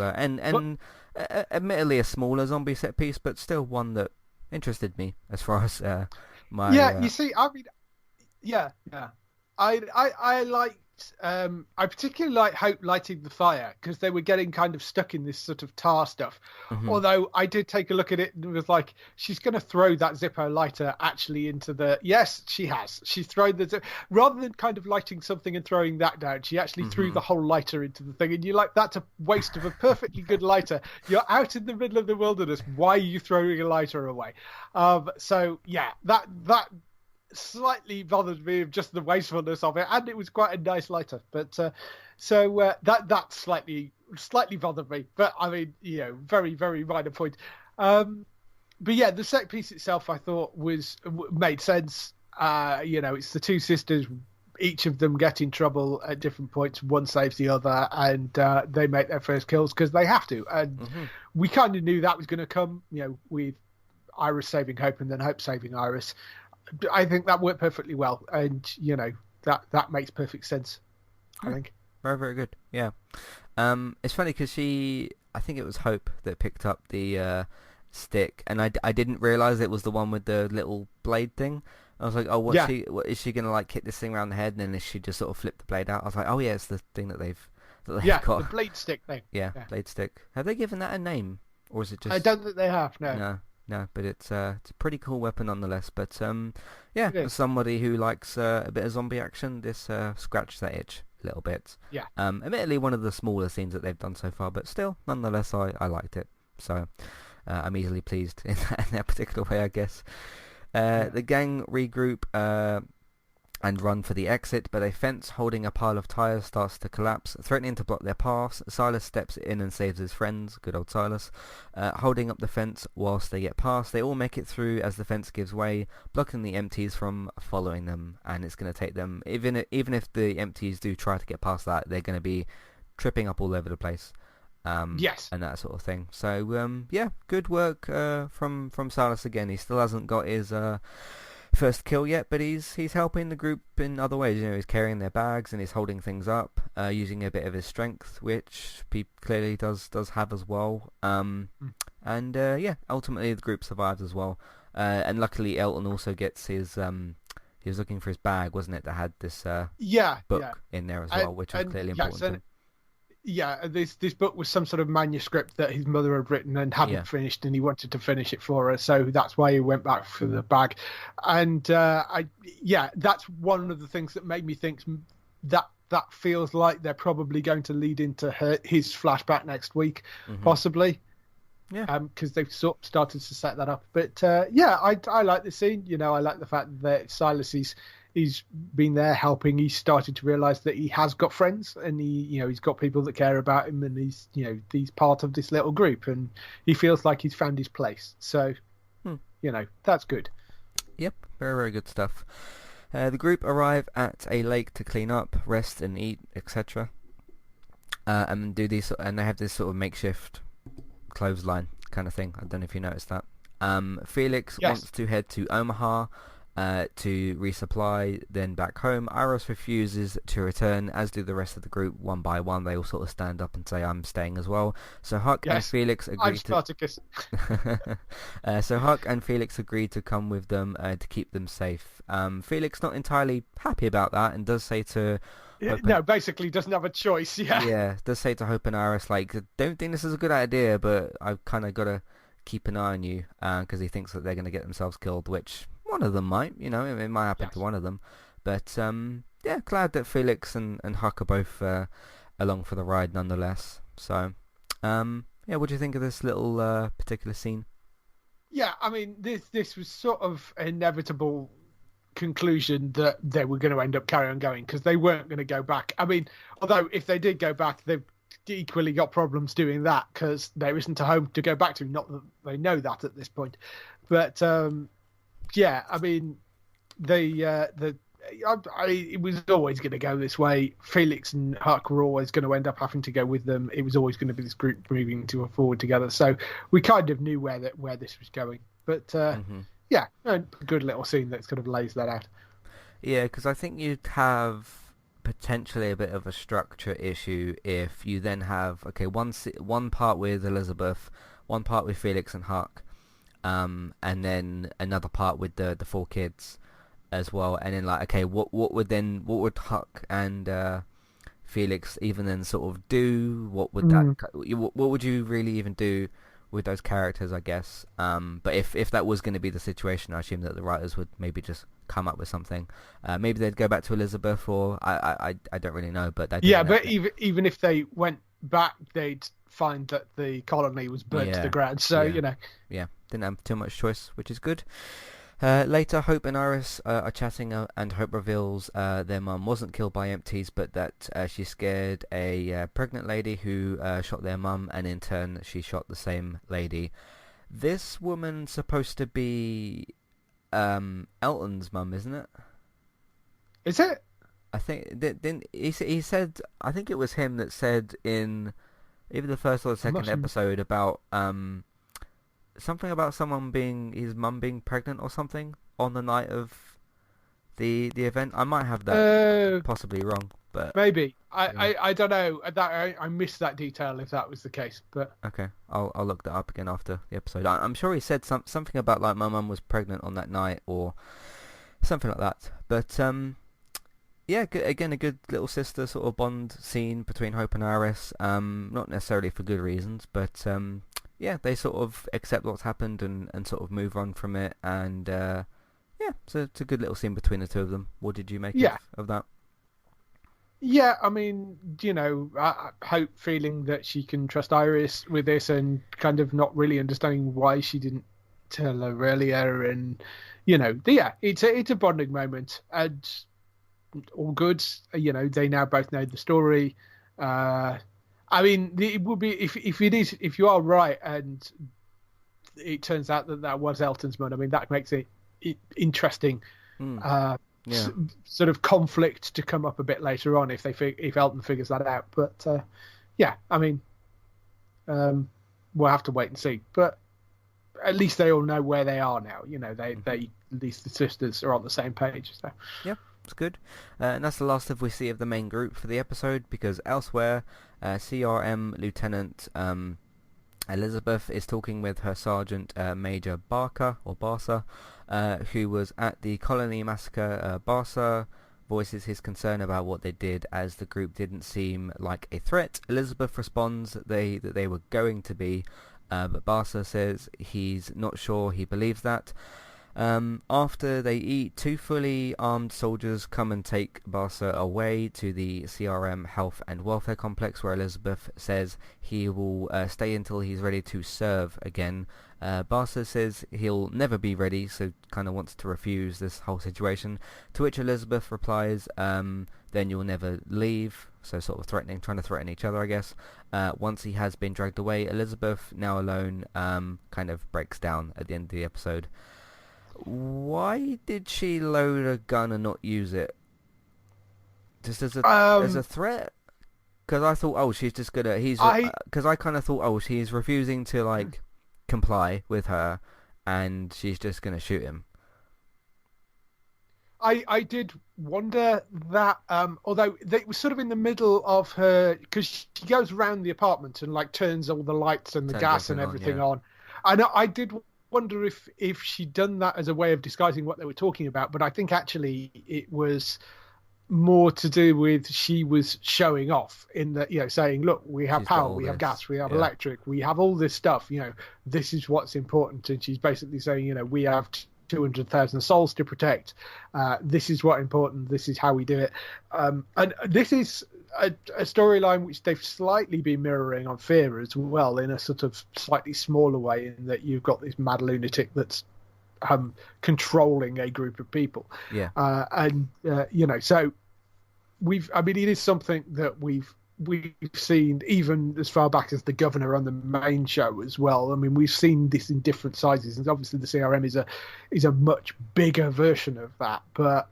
admittedly a smaller zombie set piece, but still one that interested me as far as my. Yeah, you see, I mean, yeah. I liked. I particularly like Hope lighting the fire because they were getting kind of stuck in this sort of tar stuff. Mm-hmm. Although I did take a look at it and was like, she's going to throw that Zippo lighter actually into the. Yes, she has. She's thrown the rather than kind of lighting something and throwing that down. She actually threw the whole lighter into the thing, and you're like, that's a waste of a perfectly good lighter. You're out in the middle of the wilderness. Why are you throwing a lighter away? So yeah, that slightly bothered me of just the wastefulness of it, and it was quite a nice lighter, but that slightly bothered me, but I mean, very, very minor point. But yeah, the set piece itself I thought made sense. It's the two sisters, each of them get in trouble at different points. One saves the other, and they make their first kills because they have to, and we kind of knew that was going to come, with Iris saving Hope and then Hope saving Iris. I think that worked perfectly well, and that makes perfect sense. I think very, very good. Yeah, it's funny because I think it was Hope that picked up the stick, and I didn't realize it was the one with the little blade thing. I was like, oh, what is she gonna like hit this thing around the head, and then is she just sort of flip the blade out? I was like, oh yeah, it's the thing that they've got. The blade stick thing. Yeah, blade stick. Have they given that a name, or is it just? I don't think they have. No, but it's a pretty cool weapon nonetheless. But for somebody who likes a bit of zombie action, this scratched that itch a little bit. Yeah. Admittedly, one of the smaller scenes that they've done so far, but still, nonetheless, I liked it. So I'm easily pleased in that particular way, I guess. The gang regroup and run for the exit, but a fence holding a pile of tyres starts to collapse, threatening to block their paths. Silas steps in and saves his friends, good old Silas, holding up the fence whilst they get past. They all make it through as the fence gives way, blocking the empties from following them, and it's going to take them, even if the empties do try to get past that, they're going to be tripping up all over the place. Yes. And that sort of thing. So, good work from Silas again. He still hasn't got his first kill yet, but he's helping the group in other ways. You know, he's carrying their bags and he's holding things up, using a bit of his strength, which he clearly does have as well. And yeah, ultimately the group survives as well. And luckily Elton also gets his he was looking for his bag, wasn't it, that had this book in there as well, which was clearly important to him. Yeah, this book was some sort of manuscript that his mother had written and hadn't finished, and he wanted to finish it for her, so that's why he went back for the bag. And that's one of the things that made me think that feels like they're probably going to lead into his flashback next week, possibly. Yeah, because they've sort of started to set that up. But I like the scene. You know, I like the fact that Silas he's been there helping. He's started to realise that he has got friends, and he's got people that care about him, and he's part of this little group, and he feels like he's found his place. So, that's good. Yep, very, very good stuff. The group arrive at a lake to clean up, rest and eat, etc. And do these, and they have this sort of makeshift clothesline kind of thing. I don't know if you noticed that. Felix wants to head to Omaha to resupply, then back home. Iris refuses to return, as do the rest of the group. One by one, they all sort of stand up and say, "I'm staying as well." So Huck and Felix agree So Huck and Felix agreed to come with them to keep them safe. Felix not entirely happy about that, and does say to basically doesn't have a choice. Does say to Hope and Iris, like, "Don't think this is a good idea, but I've kind of got to keep an eye on you," because he thinks that they're going to get themselves killed, which one of them might, it might happen to one of them. But glad that Felix and Huck are both along for the ride nonetheless. So what do you think of this little particular scene? Yeah, I mean, this was sort of inevitable conclusion that they were going to end up carrying on going, because they weren't going to go back. I mean, although if they did go back, they've equally got problems doing that, because there isn't a home to go back to. Not that they know that at this point, but I mean, it was always going to go this way. Felix and Huck were always going to end up having to go with them. It was always going to be this group moving forward together. So we kind of knew where this was going. But a good little scene that kind of lays that out. Yeah, because I think you'd have potentially a bit of a structure issue if you then have one part with Elizabeth, one part with Felix and Huck, and then another part with the 4 kids as well, and then what would Huck and Felix even then sort of do? What would what would you really even do with those characters, I guess? But if that was going to be the situation, I assume that the writers would maybe just come up with something. Maybe they'd go back to Elizabeth, or I don't really know. But even if they went back, they'd find that the colony was burnt to the ground. So didn't have too much choice, which is good. Later, Hope and Iris are chatting, and Hope reveals their mum wasn't killed by empties, but that she scared a pregnant lady who shot their mum, and in turn she shot the same lady. This woman's supposed to be Elton's mum, isn't it? Is it? I think he said. I think it was him that said in either the first or the second episode about something about his mum being pregnant or something on the night of the event. I might have that possibly wrong, but maybe I don't know. I missed that detail if that was the case. But okay, I'll look that up again after the episode. I'm sure he said something about like my mum was pregnant on that night or something like that. But again, a good little sister sort of bond scene between Hope and Iris. Not necessarily for good reasons, but they sort of accept what's happened and sort of move on from it. And so it's a good little scene between the two of them. What did you make of that? Yeah, I mean, Hope feeling that she can trust Iris with this, and kind of not really understanding why she didn't tell her earlier. And it's a bonding moment, and all good. They now both know the story. I mean, it would be if you are right, and it turns out that was Elton's mum. I mean, that makes it interesting. Sort of conflict to come up a bit later on if Elton figures that out. But I mean, we'll have to wait and see. But at least they all know where they are now. They least the sisters are on the same page. So. Yeah, it's good. And that's the last of we see of the main group for the episode, because elsewhere, CRM Lieutenant Elizabeth is talking with her Sergeant Major Barker, or Barsa, who was at the colony massacre. Barsa voices his concern about what they did, as the group didn't seem like a threat. Elizabeth responds that they were going to be, but Barsa says he's not sure he believes that. After they eat, 2 fully armed soldiers come and take Barsa away to the CRM Health and Welfare Complex, where Elizabeth says he will stay until he's ready to serve again. Barsa says he'll never be ready, so kind of wants to refuse this whole situation, to which Elizabeth replies, then you'll never leave, so sort of trying to threaten each other, I guess. Once he has been dragged away, Elizabeth, now alone, kind of breaks down at the end of the episode. Why did she load a gun and not use it? Just as a threat? Because I thought, she's just gonna. Because I kind of thought, she's refusing to like comply with her, and she's just gonna shoot him. I did wonder that, although it was sort of in the middle of her, because she goes around the apartment and like turns all the lights and the gas and everything on. And I did wonder if she'd done that as a way of disguising what they were talking about, but I think actually it was more to do with she was showing off in that, saying, look, we have power, we have gas, we have electric, we have all this stuff, this is what's important. And she's basically saying, we have 200,000 souls to protect. This is what's important. This is how we do it. And this is a storyline which they've slightly been mirroring on Fear as well, in a sort of slightly smaller way, in that you've got this mad lunatic that's controlling a group of people. Yeah. So it is something that we've seen even as far back as the Governor on the main show as well. I mean, we've seen this in different sizes, and obviously the CRM is a much bigger version of that. But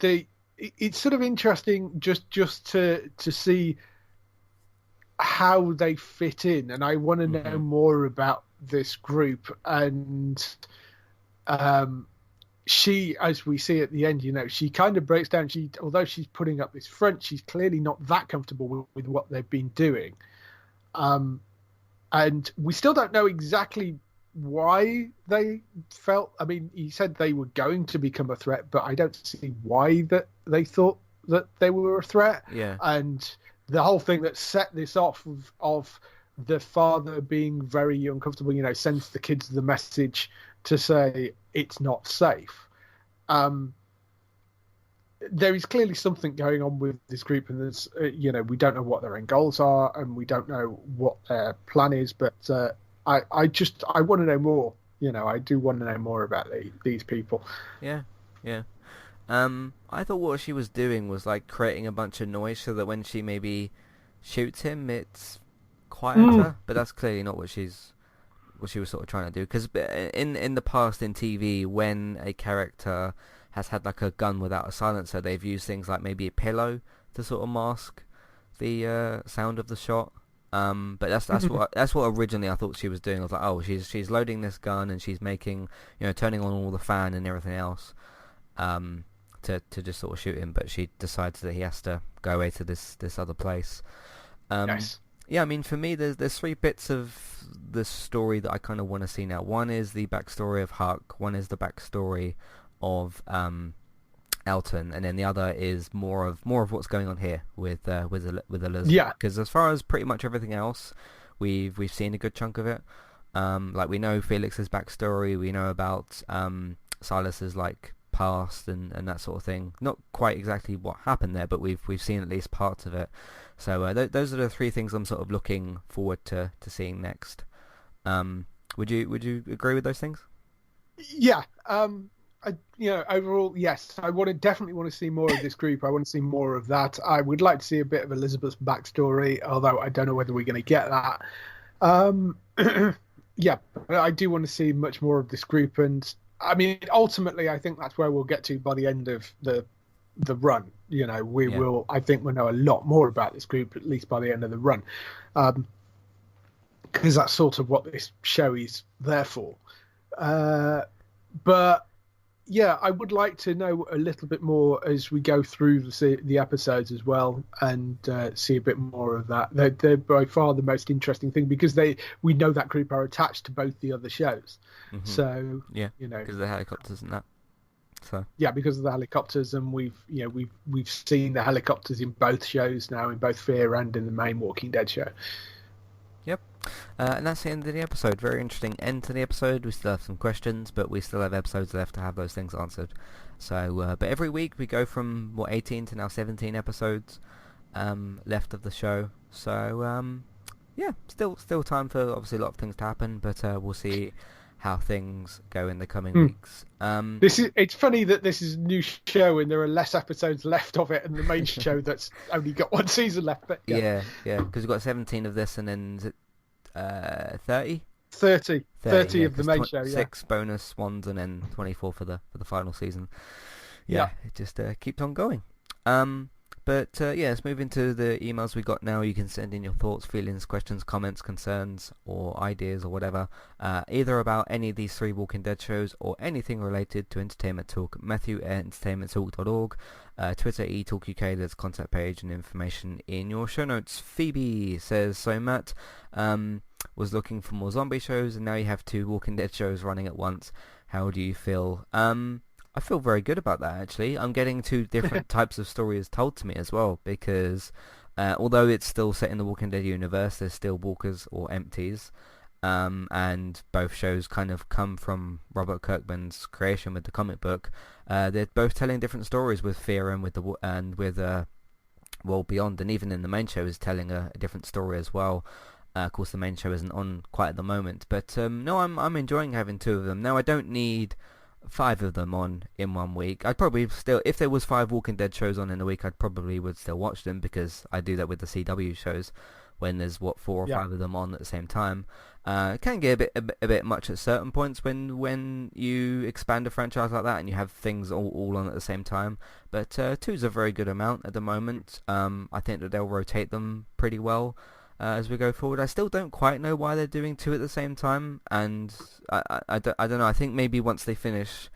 it's sort of interesting just to see how they fit in, and I want to know more about this group. And she, as we see at the end, she kind of breaks down. Although she's putting up this front, she's clearly not that comfortable with what they've been doing. And we still don't know exactly why they felt. I mean, he said they were going to become a threat, but I don't see why that they thought that they were a threat. Yeah. And the whole thing that set this off of the father being very uncomfortable, sends the kids the message to say it's not safe. There is clearly something going on with this group, and there's, we don't know what their end goals are, and we don't know what their plan is, but I want to know more. I do want to know more about these people. Yeah. I thought what she was doing was like creating a bunch of noise so that when she maybe shoots him, it's quieter. But that's clearly not what she was sort of trying to do. Because in the past in TV, when a character has had like a gun without a silencer, they've used things like maybe a pillow to sort of mask the sound of the shot. But that's what originally I thought she was doing. I was like, she's loading this gun and she's making, turning on all the fan and everything else, to just sort of shoot him. But she decides that he has to go away to this other place. Nice. Yeah, I mean, for me, there's 3 bits of the story that I kind of want to see now. One is the backstory of Huck. One is the backstory of Elton, and then the other is more of what's going on here with Elizabeth. Yeah. Because as far as pretty much everything else, we've seen a good chunk of it. Like we know Felix's backstory. We know about Silas's like past and that sort of thing. Not quite exactly what happened there, but we've seen at least parts of it. So those are the 3 things I'm sort of looking forward to seeing next. Would you agree with those things? Yeah. Overall, yes. I definitely want to see more of this group. I want to see more of that. I would like to see a bit of Elizabeth's backstory, although I don't know whether we're going to get that. Yeah, but I do want to see much more of this group, and I mean, ultimately, I think that's where we'll get to by the end of the run. will. I think we'll know a lot more about this group, at least by the end of the run. because that's sort of what this show is there for. But yeah, I would like to know a little bit more as we go through the episodes as well, and see a bit more of that. They're by far the most interesting thing, because we know that group are attached to both the other shows. Mhm. So Yeah, you know, because of the helicopters and that. So yeah, because of the helicopters, and we've seen the helicopters in both shows now, in both Fear and in the main Walking Dead show. yep. And that's the end of the episode. Very interesting end to the episode. We still have some questions, but we still have episodes left to have those things answered. So, but every week we go from 18 to now 17 episodes left of the show. So yeah, still time for obviously a lot of things to happen, but we'll see how things go in the coming weeks. It's funny that this is a new show and there are less episodes left of it, and the main show that's only got one season left. But yeah, because we've got 17 of this, and then is it 30? 30 yeah, of the main show. Yeah, 6 bonus ones, and then 24 for the final season. Yeah. It just keeps on going. But yeah, let's move into the emails we got now. You can send in your thoughts, feelings, questions, comments, concerns, or ideas, or whatever, either about any of these 3 Walking Dead shows or anything related to Entertainment Talk. Matthew at entertainmenttalk.org, Twitter eTalkUK. There's contact page and information in your show notes. Phoebe says, so Matt was looking for more zombie shows, and now you have 2 Walking Dead shows running at once. How do you feel? I feel very good about that, actually. I'm getting 2 different types of stories told to me as well, because although it's still set in the Walking Dead universe, there's still walkers or empties, and both shows kind of come from Robert Kirkman's creation with the comic book. They're both telling different stories, with Fear and with World Beyond, and even in the main show is telling a different story as well. Of course, the main show isn't on quite at the moment, but no, I'm enjoying having 2 of them. Now, I don't need 5 of them on in one week. I'd probably still, if there was 5 Walking Dead shows on in a week, I'd probably would still watch them, because I do that with the CW shows when there's 4 or 5 of them on at the same time. It can get a bit much at certain points when you expand a franchise like that and you have things all on at the same time. But 2's a very good amount at the moment. I think that they'll rotate them pretty well as we go forward. I still don't quite know why they're doing 2 at the same time, and I don't know. I think maybe once they finish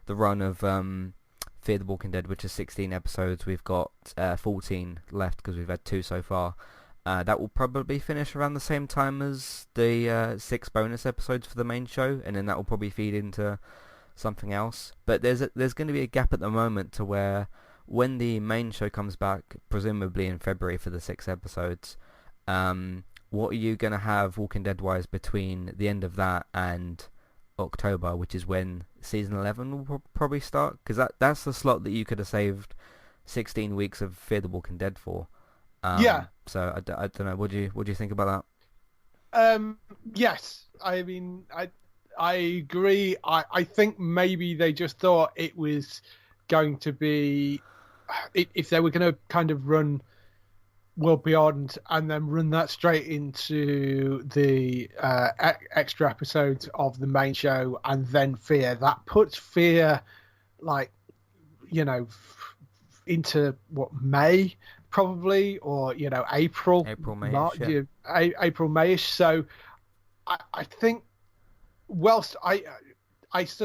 the run of Fear the Walking Dead, which is 16 episodes, we've got 14 left because we've had 2 so far. That will probably finish around the same time as the 6 bonus episodes for the main show, and then that will probably feed into something else. But there's going to be a gap at the moment to where when the main show comes back, presumably in February for the 6 episodes, what are you going to have Walking Dead wise between the end of that and October, which is when season 11 will probably start? Because that's the slot that you could have saved 16 weeks of Fear the Walking Dead for. Yeah. So I don't know. What do you think about that? Yes, I mean, I agree. I think maybe they just thought it was going to be, if they were going to kind of run World Beyond and then run that straight into the extra episodes of the main show and then Fear, that puts Fear into May probably, or April, May-ish, March, yeah. April, Mayish. So I think whilst I just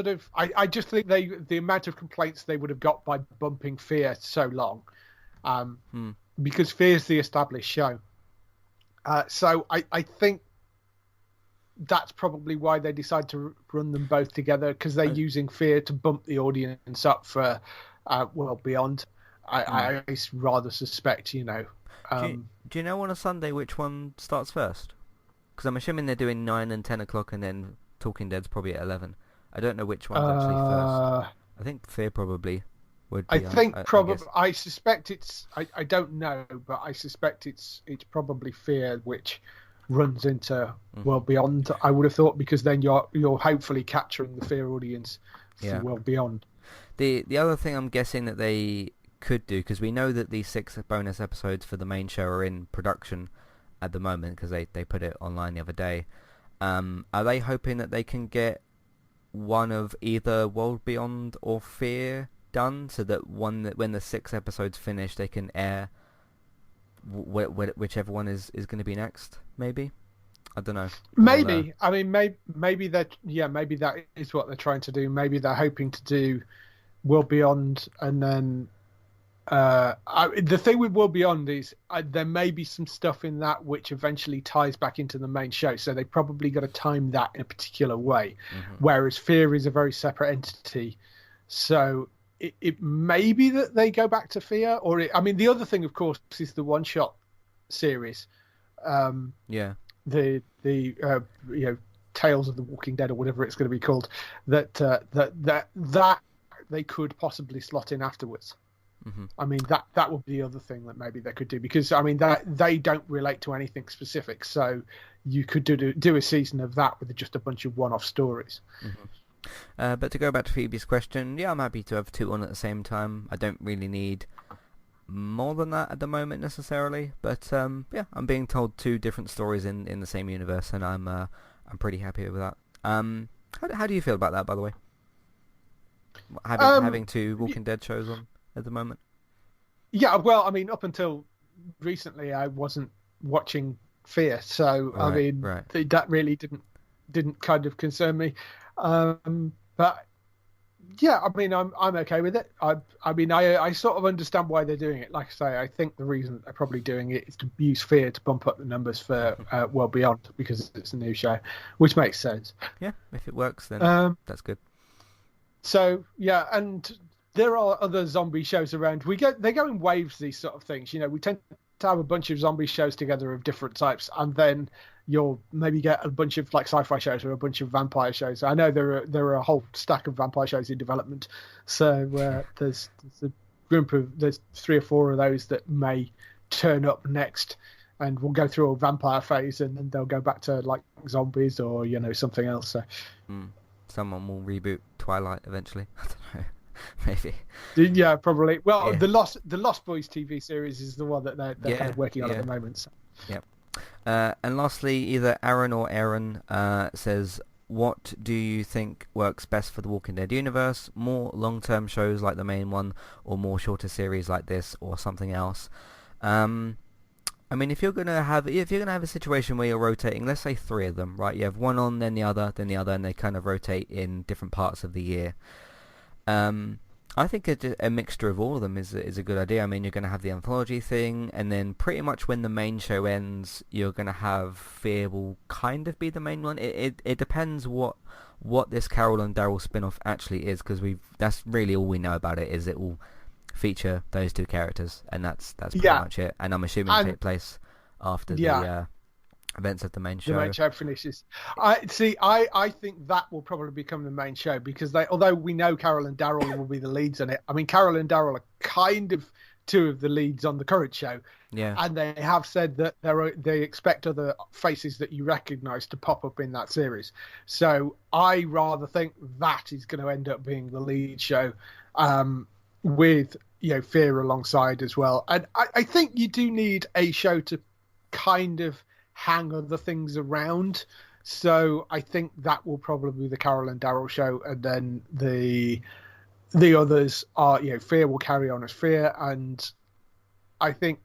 think the amount of complaints they would have got by bumping Fear so long, because Fear's the established show. So I think that's probably why they decide to run them both together, because they're using Fear to bump the audience up for World Beyond. I rather suspect, Do you know on a Sunday which one starts first? Because I'm assuming they're doing 9 and 10 o'clock, and then Talking Dead's probably at 11. I don't know which one's actually first. I think Fear probably would be. I suspect it's. I don't know, but I suspect it's probably Fear which runs into World Beyond. I would have thought, because then you're hopefully capturing the Fear audience for World Beyond. The other thing I'm guessing that they could do, because we know that these 6 bonus episodes for the main show are in production at the moment, because they put it online the other day. Are they hoping that they can get one of either World Beyond or Fear done, so that when the 6 episodes finish, they can air whichever one is going to be next? Maybe. I don't know. Maybe. I mean, maybe that is what they're trying to do. Maybe they're hoping to do World Beyond, and then the thing with World Beyond is there may be some stuff in that which eventually ties back into the main show. So they probably got to time that in a particular way. Whereas Fear is a very separate entity. So it may be that they go back to Fear, or the other thing, of course, is the one-shot series. The Tales of the Walking Dead, or whatever it's going to be called, that they could possibly slot in afterwards. I mean, that would be the other thing that maybe they could do, because I mean that they don't relate to anything specific, so you could do a season of that with just a bunch of one-off stories. But to go back to Phoebe's question, I'm happy to have 2 on at the same time. I don't really need more than that at the moment necessarily, but I'm being told 2 different stories in the same universe, and I'm pretty happy with that. How do you feel about that, by the way? Having 2 Walking Dead shows on at the moment? Yeah, well, I mean, up until recently, I wasn't watching Fear, so that really didn't kind of concern me. But yeah, I mean, I'm okay with it. I sort of understand why they're doing it. Like I say, I think the reason they're probably doing it is to use Fear to bump up the numbers for World Beyond, because it's a new show, which makes sense. Yeah, if it works, then that's good. So yeah, and there are other zombie shows around. They go in waves, these sort of things. You know, we tend to have a bunch of zombie shows together of different types, and then you'll maybe get a bunch of like sci-fi shows or a bunch of vampire shows. I know there are a whole stack of vampire shows in development. So there's 3 or 4 of those that may turn up next, and we'll go through a vampire phase, and then they'll go back to like zombies or something else. So someone will reboot Twilight eventually. I don't know. Maybe. Yeah, probably. Well, the Lost Boys TV series is the one that they're kind of working on at the moment. So. Yep. And lastly, either Aaron or Aaron says, what do you think works best for the Walking Dead universe? More long-term shows like the main one, or more shorter series like this, or something else? I mean, if you're gonna have a situation where you're rotating, let's say 3 of them, right? You have one on, then the other, and they kind of rotate in different parts of the year. I think a mixture of all of them is a good idea. I mean, you're going to have the anthology thing, and then pretty much when the main show ends, you're going to have Fear will kind of be the main one. It depends what this Carol and Daryl spin-off actually is, because that's really all we know about it, is it will feature those 2 characters, and that's pretty much it. And I'm assuming it'll take place after the events of the main show. The main show finishes. I think that will probably become the main show, because although we know Carol and Daryl will be the leads on it, I mean, Carol and Daryl are kind of 2 of the leads on the current show. Yeah. And they have said that they expect other faces that you recognise to pop up in that series. So I rather think that is going to end up being the lead show, with Fear alongside as well. And I think you do need a show to kind of hang other things around, so I think that will probably be the Carol and Daryl show, and then the others are Fear will carry on as Fear, and I think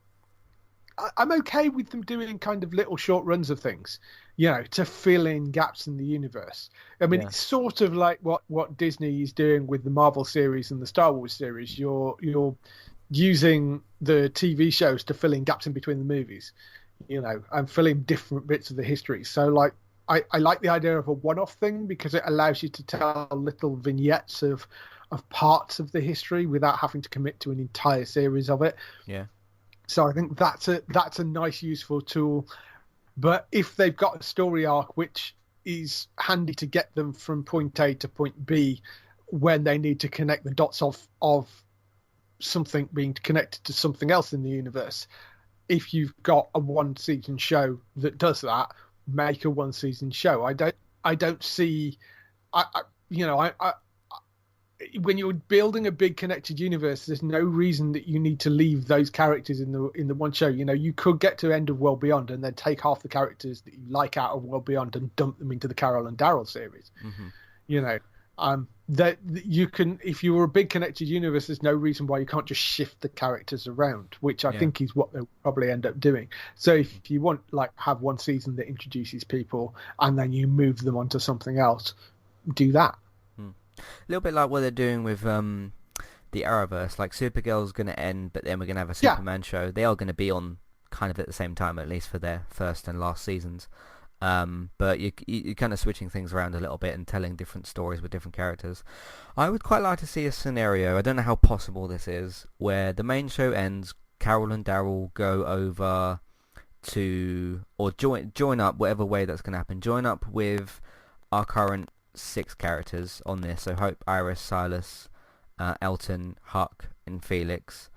I'm okay with them doing kind of little short runs of things, to fill in gaps in the universe. I mean, it's sort of like what Disney is doing with the Marvel series and the Star Wars series. You're using the TV shows to fill in gaps in between the movies. And filling different bits of the history. So, like, I like the idea of a one-off thing, because it allows you to tell little vignettes of parts of the history without having to commit to an entire series of it. Yeah. So I think that's a nice, useful tool. But if they've got a story arc which is handy to get them from point A to point B, when they need to connect the dots of something being connected to something else in the universe, if you've got a 1-season show that does that, make a 1-season show. I don't see, when you're building a big connected universe, there's no reason that you need to leave those characters in the one show. You could get to end of World Beyond and then take half the characters that you like out of World Beyond and dump them into the Carol and Daryl series. That you can, if you were a big connected universe, there's no reason why you can't just shift the characters around, which I think is what they'll probably end up doing. So if you want, like, have one season that introduces people and then you move them onto something else, do that. A little bit like what they're doing with the Arrowverse. Like, Supergirl's going to end, but then we're going to have a Superman show. They are going to be on kind of at the same time, at least for their first and last seasons. But you're kind of switching things around a little bit and telling different stories with different characters. I would quite like to see a scenario, I don't know how possible this is, where the main show ends, Carol and Daryl go over to, or join up, whatever way that's going to happen, join up with our current 6 characters on this. So Hope, Iris, Silas, Elton, Huck, and Felix.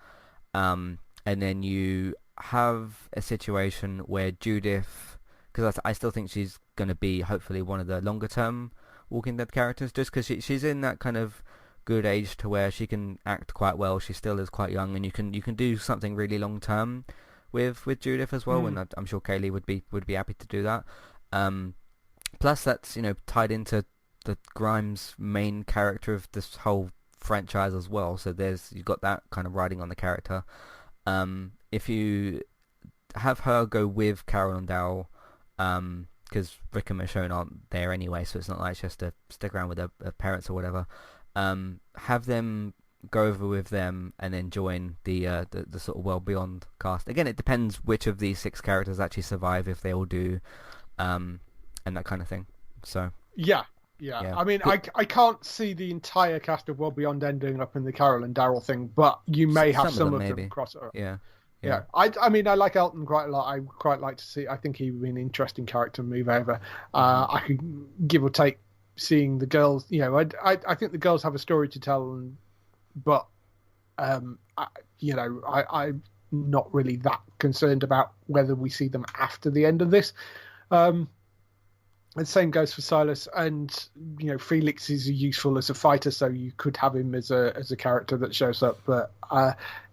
And then you have a situation where Judith, because I still think she's going to be hopefully one of the longer term Walking Dead characters, just because she's in that kind of good age to where she can act quite well. She still is quite young, and you can do something really long term with Judith as well. And I'm sure Kaylee would be happy to do that. Plus that's, you know, tied into the Grimes main character of this whole franchise as well. So you've got that kind of riding on the character. If you have her go with Carol and Daryl, because Rick and Michonne aren't there anyway, so it's not like she has to stick around with her parents or whatever. Have them go over with them and then join the sort of World Beyond cast. Again, it depends which of these 6 characters actually survive, if they all do, and that kind of thing. So yeah. I mean, I can't see the entire cast of World Beyond ending up in the Carol and Daryl thing, but you may have some of them cross over. Yeah. I mean, I like Elton quite a lot. I quite like to see. I think he would be an interesting character to move over. I could give or take seeing the girls. You know, I think the girls have a story to tell, but I'm not really that concerned about whether we see them after the end of this. The same goes for Silas, and you know, Felix is useful as a fighter, so you could have him as a character that shows up. But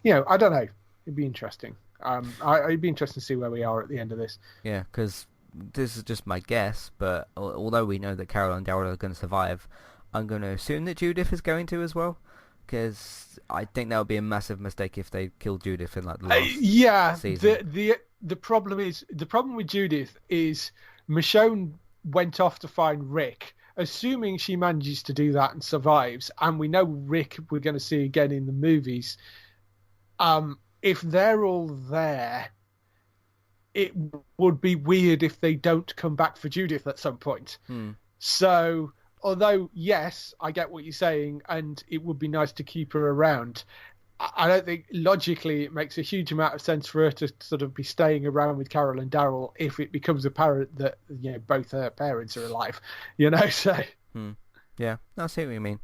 you know, I don't know. It'd be interesting. It'd be interesting to see where we are at the end of this. Yeah, because this is just my guess, but although we know that Carol and Daryl are going to survive, I'm going to assume that Judith is going to as well, because I think that would be a massive mistake if they killed Judith in like the last season. The problem with Judith is Michonne went off to find Rick, assuming she manages to do that and survives, and we know Rick we're going to see again in the movies. If they're all there, it would be weird if they don't come back for Judith at some point. So, although, yes, I get what you're saying, and it would be nice to keep her around, I don't think logically it makes a huge amount of sense for her to sort of be staying around with Carol and Daryl if it becomes apparent that, you know, both her parents are alive, you know, so. Yeah, I see what you mean.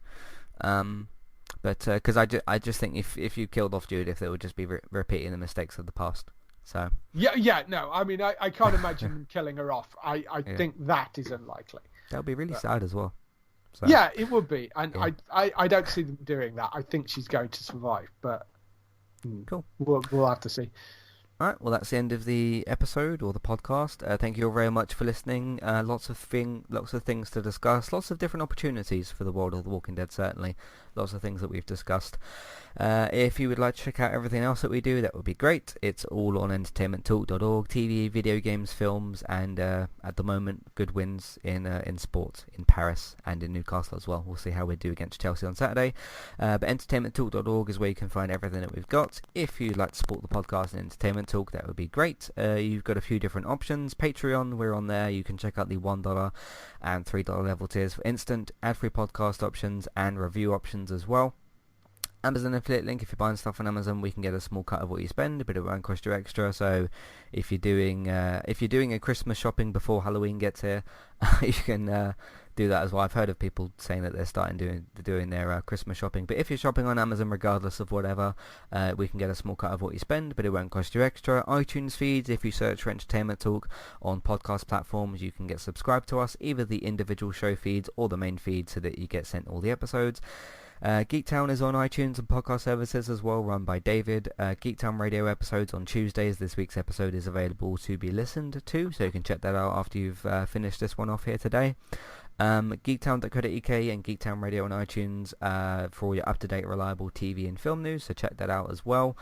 But because I just think if you killed off Judith, it would just be repeating the mistakes of the past. So no, I mean I can't imagine them killing her off. I think that is unlikely. That would be really sad as well. So. Yeah, it would be, and I don't see them doing that. I think she's going to survive, but cool. We'll have to see. All right, well, that's the end of the episode or the podcast. Thank you all very much for listening. Lots of things to discuss. Lots of different opportunities for the world of The Walking Dead, certainly. Lots of things that we've discussed. If you would like to check out everything else that we do, that would be great. It's all on entertainmenttalk.org. TV, video games, films, and at the moment, good wins in sport in Paris and in Newcastle as well. We'll see how we do against Chelsea on Saturday. But entertainmenttalk.org is where you can find everything that we've got. If you'd like to support the podcast and Entertainment Talk, that would be great. You've got a few different options. Patreon, we're on there. You can check out the $1 and $3 level tiers for instant ad-free podcast options and review options as well. Amazon affiliate link. If you're buying stuff on Amazon, we can get a small cut of what you spend, but it won't cost you extra. So if you're doing a Christmas shopping before Halloween gets here, you can do that as well. I've heard of people saying that they're starting doing their Christmas shopping. But if you're shopping on Amazon, regardless of whatever, we can get a small cut of what you spend, but it won't cost you extra. iTunes feeds. If you search for Entertainment Talk on podcast platforms, you can get subscribed to us, either the individual show feeds or the main feed, so that you get sent all the episodes. Geektown is on iTunes and podcast services as well, run by David. Geektown radio episodes on Tuesdays. This week's episode is available to be listened to, so you can check that out after you've finished this one off here today. Geektown.co.uk and Geektown Radio on iTunes for all your up-to-date, reliable TV and film news, so check that out as well.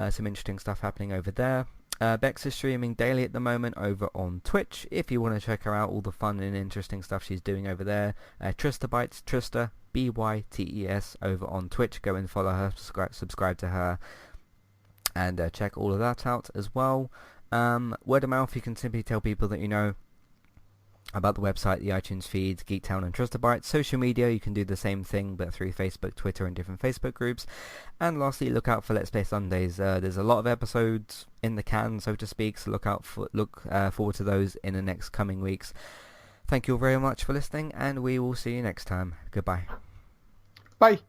Some interesting stuff happening over there. Bex is streaming daily at the moment over on Twitch. If you want to check her out, all the fun and interesting stuff she's doing over there. Trista Bytes, Trista, BYTES, over on Twitch. Go and follow her, subscribe to her, and check all of that out as well. Word of mouth, you can simply tell people that you know about the website, the iTunes feeds, Geektown and Trustabytes. Social media, you can do the same thing, but through Facebook, Twitter, and different Facebook groups. And lastly, look out for Let's Play Sundays. There's a lot of episodes in the can, so to speak, so look forward to those in the next coming weeks. Thank you all very much for listening, and we will see you next time. Goodbye. Bye.